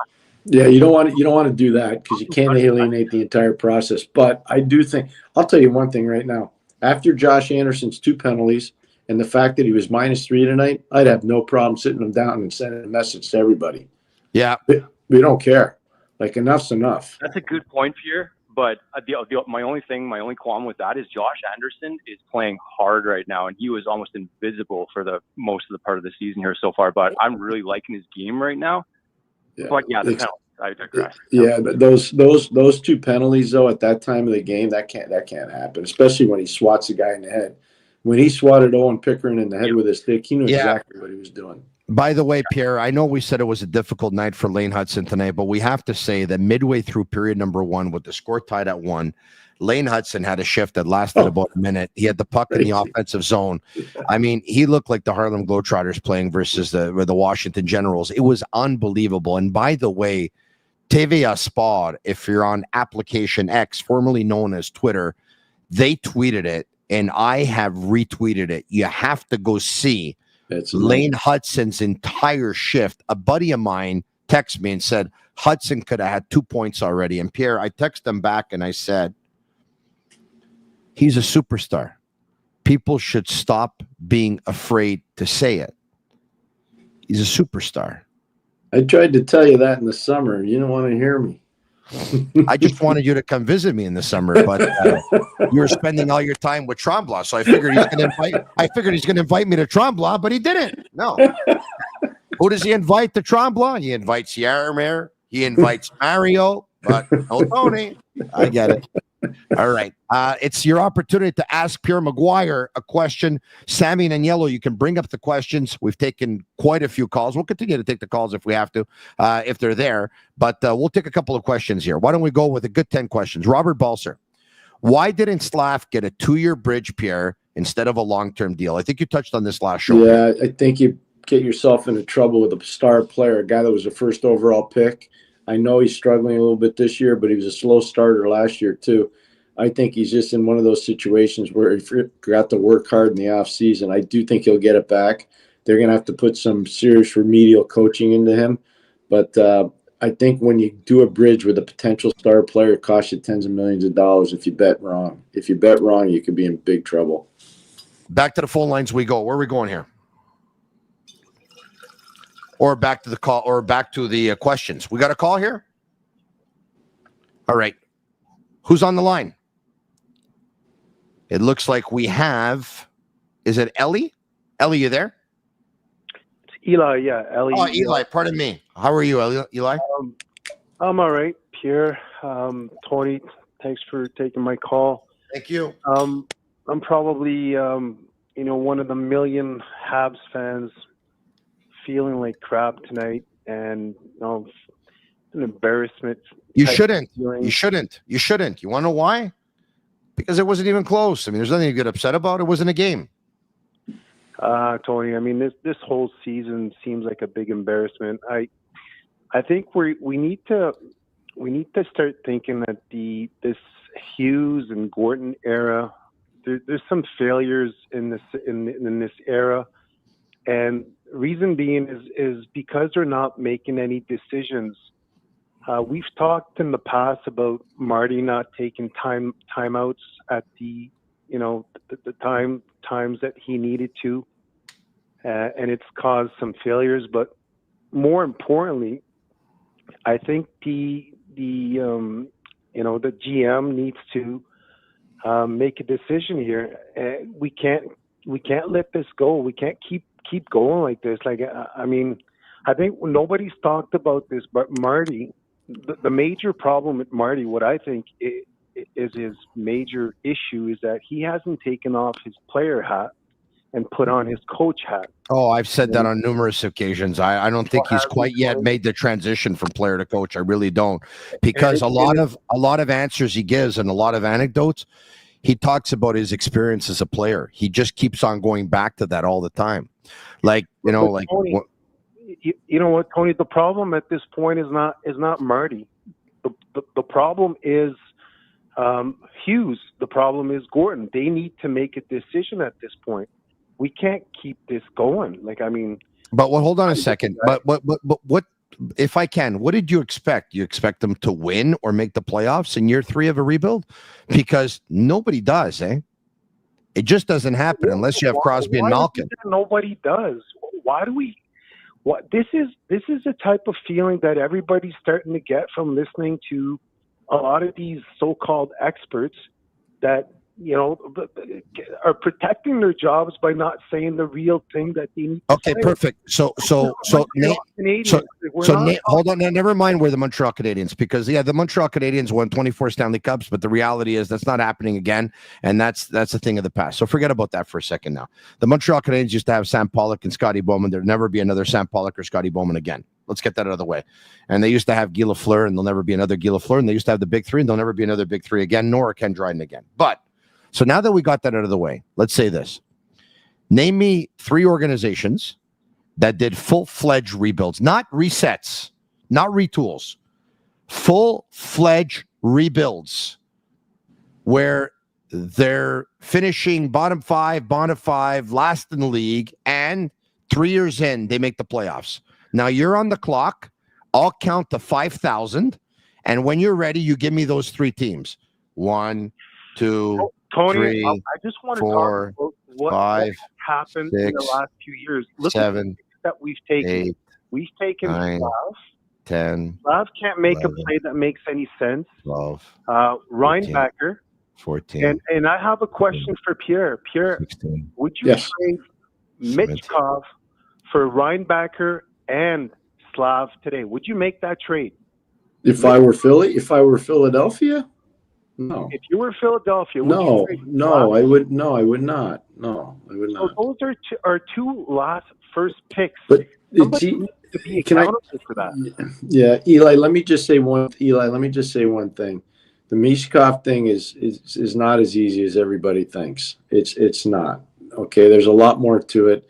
Yeah, you don't want to do that because you can't alienate the entire process. But I do think I'll tell you one thing right now. After Josh Anderson's 2 penalties and the fact that he was -3 tonight, I'd have no problem sitting him down and sending a message to everybody. Yeah, we don't care. Like enough's enough. That's a good point, Pierre. But my only qualm with that is Josh Anderson is playing hard right now, and he was almost invisible for the most of the part of the season here so far. But I'm really liking his game right now. Yeah, but yeah, the penalties, I digress. Yeah, but those 2 penalties though at that time of the game, that can't happen. Especially when he swats a guy in the head. When he swatted Owen Pickering in the head with his stick, he knew exactly what he was doing. By the way, Pierre, I know we said it was a difficult night for Lane Hudson tonight, but we have to say that midway through period number 1, with the score tied at 1, Lane Hudson had a shift that lasted about a minute. He had the puck in the offensive zone. I mean, he looked like the Harlem Globetrotters playing versus the Washington Generals. It was unbelievable. And by the way, TVA Sport, if you're on application X, formerly known as Twitter, they tweeted it, and I have retweeted it. You have to go see Lane Hudson's entire shift. A buddy of mine texted me and said, Hudson could have had 2 points already. And Pierre, I texted him back and I said, he's a superstar. People should stop being afraid to say it. He's a superstar. I tried to tell you that in the summer. You didn't want to hear me. I just wanted you to come visit me in the summer, but you were spending all your time with Tremblant, so I figured he's going to invite me to Tremblant, but he didn't. No. Who does he invite to Tremblant? He invites Yarmir. He invites Mario, but no Tony. I get it. All right. It's your opportunity to ask Pierre McGuire a question. Sammy and Yellow, you can bring up the questions. We've taken quite a few calls. We'll continue to take the calls if we have to, if they're there. But we'll take a couple of questions here. Why don't we go with a good 10 questions? Robert Balser, why didn't Slav get a 2-year bridge, Pierre, instead of a long-term deal? I think you touched on this last show. Yeah, I think you get yourself into trouble with a star player, a guy that was a first overall pick. I know he's struggling a little bit this year, but he was a slow starter last year too. I think he's just in one of those situations where if you got to work hard in the offseason, I do think he'll get it back. They're going to have to put some serious remedial coaching into him. But I think when you do a bridge with a potential star player, it costs you tens of millions of dollars if you bet wrong. If you bet wrong, you could be in big trouble. Back to the phone lines we go. Where are we going here? Or back to the call, or back to the questions. We got a call here? All right. Who's on the line? It looks like we have, is it Ellie? Ellie, you there? It's Eli, yeah. Ellie. Oh, Eli, pardon me. How are you, Eli? I'm all right, Pierre. Tony, thanks for taking my call. Thank you. I'm probably, one of the million Habs fans feeling like crap tonight, and an embarrassment. You shouldn't. You shouldn't. You shouldn't. You want to know why? Because it wasn't even close. I mean, there's nothing to get upset about. It wasn't a game. Tony, I mean, this whole season seems like a big embarrassment. I think we need to start thinking that this Hughes and Gorton era, there's some failures in this era, and reason being is because they're not making any decisions. We've talked in the past about Marty not taking timeouts at the times that he needed to, and it's caused some failures. But more importantly, I think the GM needs to make a decision here. We can't let this go. We can't keep going like this. Like, I mean, I think nobody's talked about this, but Marty, the major problem with Marty, what I think is his major issue, is that he hasn't taken off his player hat and put on his coach hat. Oh, I've said that on numerous occasions. I don't think he's quite yet made the transition from player to coach. I really don't, because a lot of answers he gives and a lot of anecdotes, he talks about his experience as a player. He just keeps on going back to that all the time. Like, Tony, you know what, Tony? The problem at this point is not Marty. The problem is Hughes. The problem is Gorton. They need to make a decision at this point. We can't keep this going. Like, I mean. But hold on a second. But what? If I can, what did you expect? You expect them to win or make the playoffs in year 3 of a rebuild? Because nobody does, eh? It just doesn't happen unless you have Crosby and Malkin. Nobody does. Why do we? What this is a type of feeling that everybody's starting to get from listening to a lot of these so-called experts that are protecting their jobs by not saying the real thing that they need to say. Perfect. So Nate, hold on. Never mind where the Montreal Canadiens, because the Montreal Canadiens won 24 Stanley Cups, but the reality is that's not happening again, and that's a thing of the past. So forget about that for a second now. The Montreal Canadiens used to have Sam Pollock and Scotty Bowman. There'll never be another Sam Pollock or Scotty Bowman again. Let's get that out of the way. And they used to have Guy Lafleur, and there'll never be another Guy Lafleur, and they used to have the Big Three, and there'll never be another Big Three again, nor Ken Dryden again. But so now that we got that out of the way, let's say this. Name me 3 organizations that did full-fledged rebuilds, not resets, not retools, full-fledged rebuilds where they're finishing bottom 5, last in the league, and 3 years in, they make the playoffs. Now you're on the clock. I'll count to 5,000. And when you're ready, you give me those 3 teams. 1, 2, Tony, 3, I just want to 4, talk about what 5, happened 6, in the last few years. Look 7, at the that we've taken. 8, we've taken 9, Slav. 10. Slav can't make 11, a play that makes any sense. 12. Reinbacker. 14. And I have a question for Pierre. Pierre, 16. would you trade Michkov for Reinbacker and Slav today? Would you make that trade? If I were Philadelphia? No. If you were Philadelphia, would No, you trade no, Glass? I would. No, I would not. No, I would So not. those are two last first picks. But Somebody see, needs to be can I? accountable for that. Yeah, Eli. Let me just say one. Eli, let me just say one thing. The Mishkov thing is not as easy as everybody thinks. It's not. Okay, there's a lot more to it.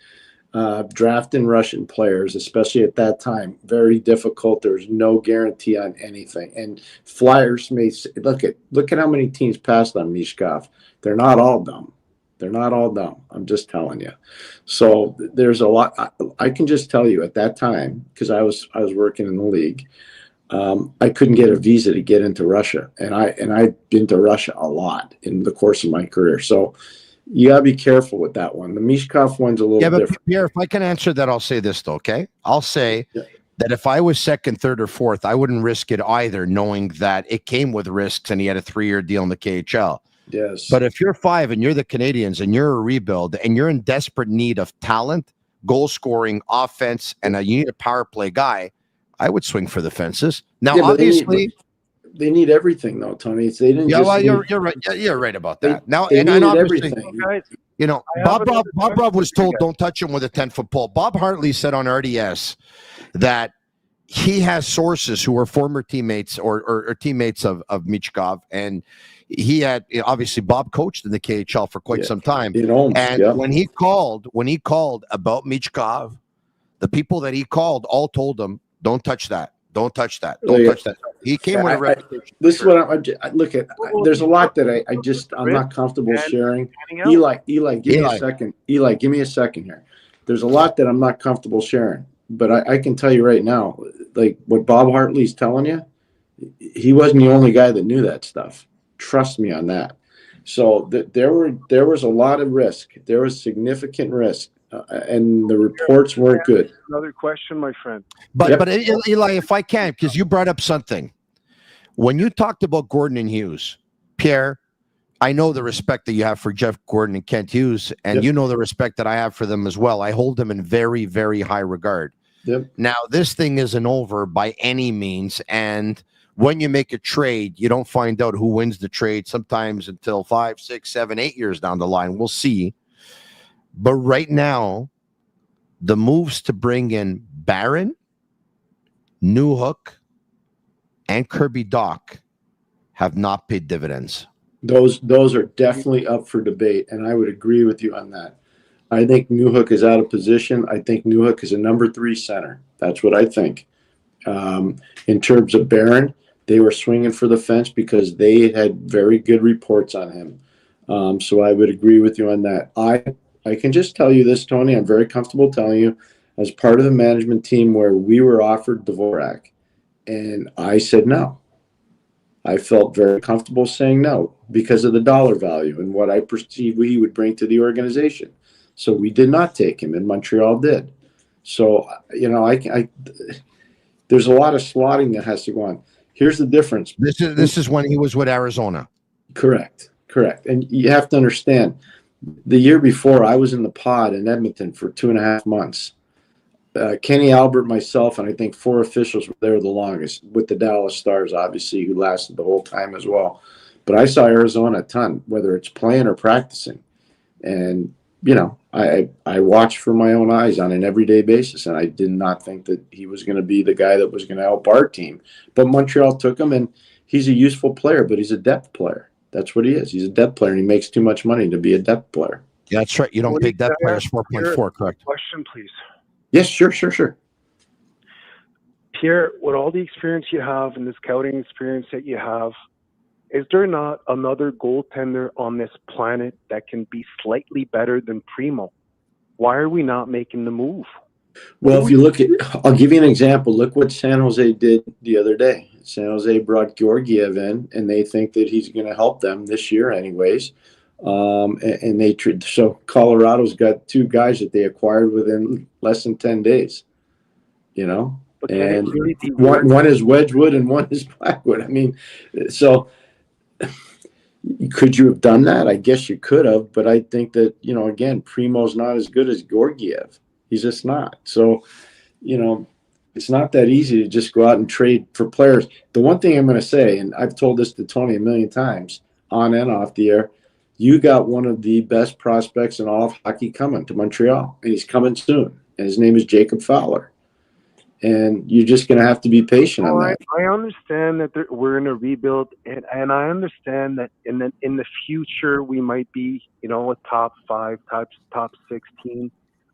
Drafting Russian players, especially at that time, very difficult. There's no guarantee on anything. And Flyers may look at how many teams passed on Mishkov. They're not all dumb. They're not all dumb. I'm just telling you. So there's a lot. I can just tell you at that time, because I was working in the league. I couldn't get a visa to get into Russia, and I've been to Russia a lot in the course of my career. So you gotta be careful with that one. The Mishkov one's a little different. But Pierre, if I can answer that, I'll say this though. Okay, I'll say that if I was second, third, or fourth, I wouldn't risk it either, knowing that it came with risks and he had a 3-year deal in the KHL. Yes. But if you're 5 and you're the Canadiens and you're a rebuild and you're in desperate need of talent, goal scoring, offense, and you need a power play guy, I would swing for the fences. Now, obviously, they need everything, though, Tony. They didn't. Yeah, just well, need, you're right. You're right about that. Now, they and needed obviously, everything. you know, Bob Rob was told don't touch him with a 10-foot pole. Bob Hartley said on RDS that he has sources who are former teammates or teammates of Michkov, and he had obviously Bob coached in the KHL for quite some time. And when he called about Michkov, the people that he called all told him, "Don't touch that. Don't touch that. Don't touch that." He came with a reputation. This is what I look at. There's a lot that I'm not comfortable sharing. Eli, give me a second. Eli, give me a second here. There's a lot that I'm not comfortable sharing, but I can tell you right now, like what Bob Hartley's telling you, he wasn't the only guy that knew that stuff. Trust me on that. So there was a lot of risk. There was significant risk, and the reports weren't good. Another question, my friend. But Eli, if I can, because you brought up something. When you talked about Gordon and Hughes, Pierre, I know the respect that you have for Jeff Gordon and Kent Hughes, and you know the respect that I have for them as well. I hold them in very, very high regard. Now, this thing isn't over by any means, and when you make a trade, you don't find out who wins the trade sometimes until 5, 6, 7, 8 years down the line. We'll see. But right now, the moves to bring in Barron, Newhook, and Kirby Doc have not paid dividends. Those are definitely up for debate, and I would agree with you on that. I think Newhook is out of position. I think Newhook is a number 3 center. That's what I think. In terms of Barron, they were swinging for the fence because they had very good reports on him. So I would agree with you on that. I can just tell you this, Tony. I'm very comfortable telling you, as part of the management team where we were offered Dvorak, and I said no. I felt very comfortable saying no because of the dollar value and what I perceived he would bring to the organization. So we did not take him, and Montreal did. So, you know, there's a lot of slotting that has to go on. Here's the difference. This is when he was with Arizona. Correct. And you have to understand, the year before, I was in the pod in Edmonton for 2.5 months. Kenny Albert, myself, and I think 4 officials were there the longest, with the Dallas Stars, obviously, who lasted the whole time as well. But I saw Arizona a ton, whether it's playing or practicing. And, you know, I watched for my own eyes on an everyday basis, and I did not think that he was going to be the guy that was going to help our team. But Montreal took him, and he's a useful player, but he's a depth player. That's what he is. He's a depth player, and he makes too much money to be a depth player. Yeah, that's right. You don't pay depth players 4.4, correct? Question, please. Yes, sure. Pierre, with all the experience you have and the scouting experience that you have, is there not another goaltender on this planet that can be slightly better than Primo? Why are we not making the move? Well, if you look at, I'll give you an example. Look what San Jose did the other day. San Jose brought Georgiev in, and they think that he's going to help them this year anyways. So Colorado's got 2 guys that they acquired within less than 10 days, you know, and one is Wedgwood and one is Blackwood. I mean, so could you have done that? I guess you could have, but I think that, you know, again, Primo's not as good as Georgiev. He's just not. So, you know, It's not that easy to just go out and trade for players. The one thing I'm going to say, and I've told this to Tony a million times on and off the air, you got one of the best prospects in all of hockey coming to Montreal, and he's coming soon. And his name is Jacob Fowler. And you're just going to have to be patient on that. I understand that we're in a rebuild, and I understand that in the future we might be, a top 5, top 6 team.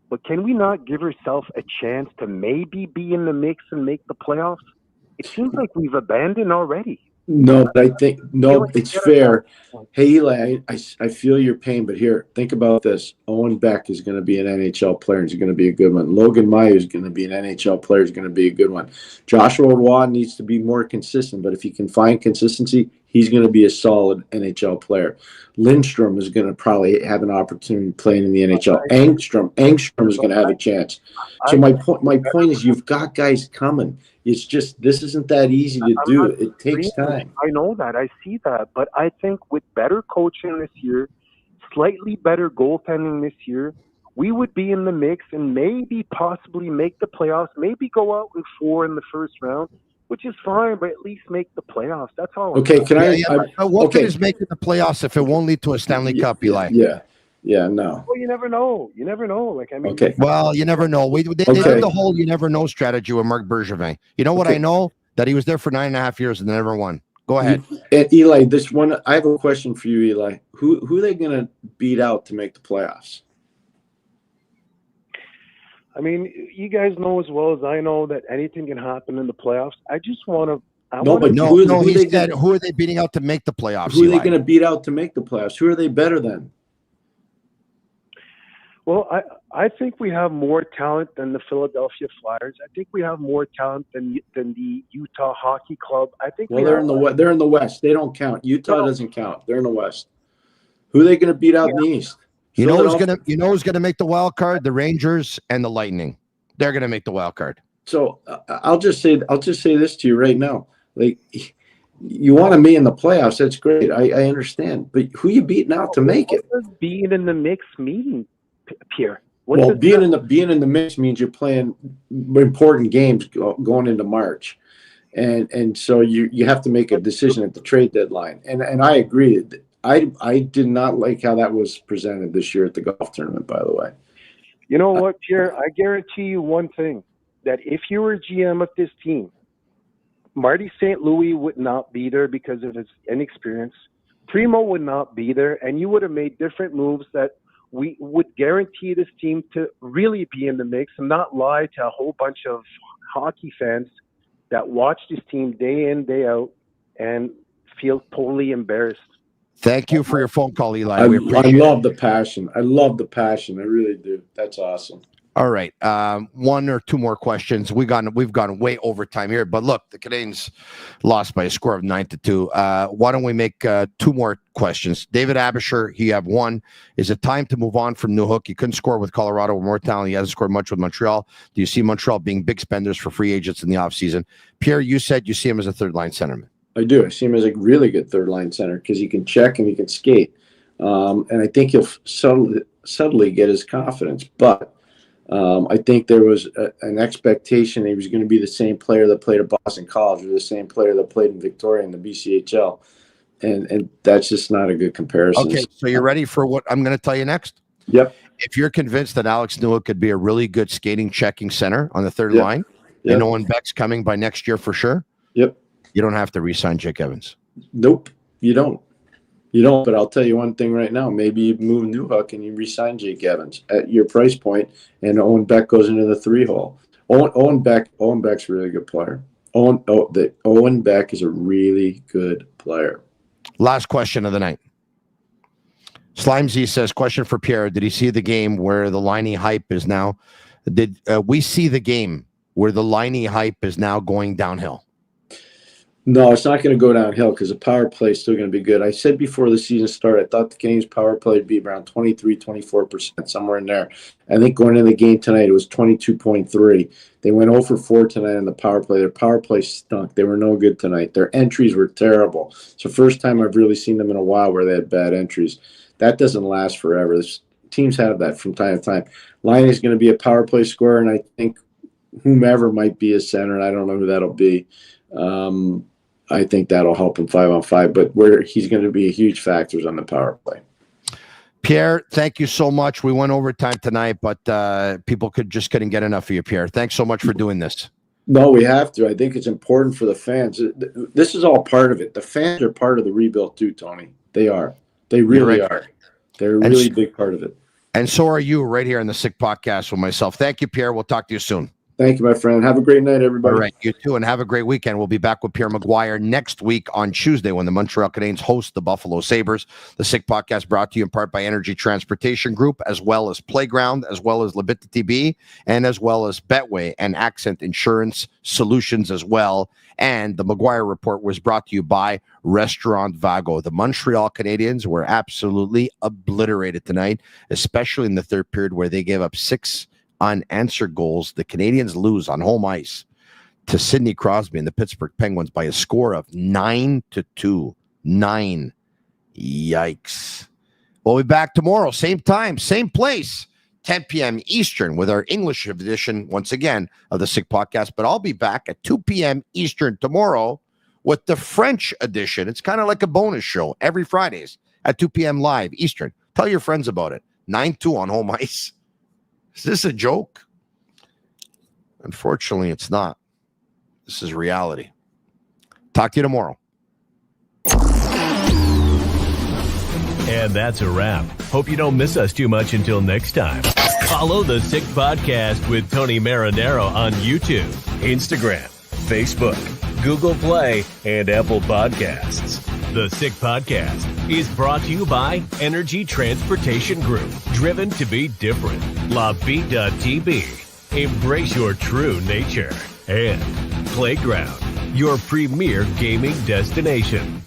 But can we not give ourselves a chance to maybe be in the mix and make the playoffs? It seems like we've abandoned already. No, but I think it's fair. Hey, Eli, I feel your pain, but here, think about this. Owen Beck is going to be an NHL player. He's going to be a good one. Logan Mailloux is going to be an NHL player. He's going to be a good one. Joshua Roy needs to be more consistent, but if he can find consistency, he's going to be a solid NHL player. Lindstrom is going to probably have an opportunity playing in the NHL. Engstrom is going to have a chance. So my point is, you've got guys coming. It's just this isn't that easy to do. It takes time. I know that. I see that. But I think with better coaching this year, slightly better goaltending this year, we would be in the mix and maybe possibly make the playoffs, maybe go out with 4 in the first round, which is fine, but at least make the playoffs. That's all. Okay, what good is making the playoffs if it won't lead to a Stanley Cup, Eli? Yeah, no. Well, you never know. Okay. Well, you never know. They did the whole "you never know" strategy with Marc Bergevin. You know what I know? That he was there for 9.5 years and never won. Go ahead. And Eli, I have a question for you, Eli. Who are they going to beat out to make the playoffs? I mean, you guys know as well as I know that anything can happen in the playoffs. I just want to. Who are they beating out to make the playoffs? Who are they going to beat out to make the playoffs? Who are they better than? Well, I think we have more talent than the Philadelphia Flyers. I think we have more talent than the Utah Hockey Club. I think. Well, they're in the West. They don't count. Utah doesn't count. They're in the West. Who are they going to beat out in the East? You know who's gonna make the wild card? The Rangers and the Lightning. They're gonna make the wild card. So I'll just say this to you right now. Like, you want to be in the playoffs, that's great. I understand, but who you beating out to make it? What does being in the mix mean, Pierre? Being in the mix means you're playing important games going into March, and so you have to make a decision at the trade deadline. And I agree. I did not like how that was presented this year at the golf tournament, by the way. You know what, Pierre? I guarantee you one thing, that if you were GM of this team, Marty St. Louis would not be there because of his inexperience. Primo would not be there, and you would have made different moves that we would guarantee this team to really be in the mix and not lie to a whole bunch of hockey fans that watch this team day in, day out and feel totally embarrassed. Thank you for your phone call, Eli. I love the passion. I really do. That's awesome. All right. 1 or 2 more questions. We've gone way over time here, but look, the Canadiens lost by a score of 9-2. Why don't we make 2 more questions? David Abisher, you have 1. Is it time to move on from Newhook? He couldn't score with Colorado with more talent. He hasn't scored much with Montreal. Do you see Montreal being big spenders for free agents in the offseason? Pierre, you said you see him as a third-line centerman. I do. I see him as a really good third-line center because he can check and he can skate. And I think he'll subtly get his confidence. But I think there was an expectation he was going to be the same player that played at Boston College or the same player that played in Victoria in the BCHL. And that's just not a good comparison. Okay, so you're ready for what I'm going to tell you next? Yep. If you're convinced that Alex Newhook could be a really good skating checking center on the third line, and Owen Beck's coming by next year for sure, you don't have to re-sign Jake Evans. Nope, you don't. You don't, but I'll tell you one thing right now. Maybe you move Newhook and you re-sign Jake Evans at your price point, and Owen Beck goes into the 3-hole. Owen Beck's a really good player. Owen Beck is a really good player. Last question of the night. Slimesy says, question for Pierre. Did he see the game where the Liney hype is now? Did we see the game where the Liney hype is now going downhill? No, it's not going to go downhill because the power play is still going to be good. I said before the season started, I thought the Canadiens' power play would be around 23, 24%, somewhere in there. I think going into the game tonight, it was 22.3. They went 0 for 4 tonight on the power play. Their power play stunk. They were no good tonight. Their entries were terrible. It's the first time I've really seen them in a while where they had bad entries. That doesn't last forever. Teams have that from time to time. Line is going to be a power play scorer, and I think whomever might be his center, and I don't know who that'll be. I think that'll help him 5-on-5, but where he's going to be a huge factor is on the power play. Pierre, thank you so much. We went overtime tonight, but people couldn't get enough of you, Pierre. Thanks so much for doing this. No, we have to. I think it's important for the fans. This is all part of it. The fans are part of the rebuild too, Tony. They are. They really are. They're a really big part of it. And so are you right here on the Sick Podcast with myself. Thank you, Pierre. We'll talk to you soon. Thank you, my friend. Have a great night, everybody. All right, you too, and have a great weekend. We'll be back with Pierre McGuire next week on Tuesday when the Montreal Canadiens host the Buffalo Sabres. The Sick Podcast brought to you in part by Energy Transportation Group, as well as Playground, as well as Bittt, Tibi, and as well as Betway and Accent Insurance Solutions as well. And the McGuire Report was brought to you by Restaurant Vago. The Montreal Canadiens were absolutely obliterated tonight, especially in the third period where they gave up 6 unanswered goals. The Canadiens lose on home ice to Sidney Crosby and the Pittsburgh Penguins by a score of 9-2. 9. Yikes. We'll be back tomorrow, same time, same place, 10 p.m. Eastern with our English edition, once again, of the Sick Podcast. But I'll be back at 2 p.m. Eastern tomorrow with the French edition. It's kind of like a bonus show every Fridays at 2 p.m. live Eastern. Tell your friends about it. 9-2 on home ice. Is this a joke? Unfortunately, it's not. This is reality. Talk to you tomorrow. And that's a wrap. Hope you don't miss us too much until next time. Follow the Sick Podcast with Tony Marinaro on YouTube, Instagram, Facebook, Google Play, and Apple Podcasts. The Sick Podcast is brought to you by Energy Transportation Group, driven to be different. TB. Embrace your true nature. And Playground, your premier gaming destination.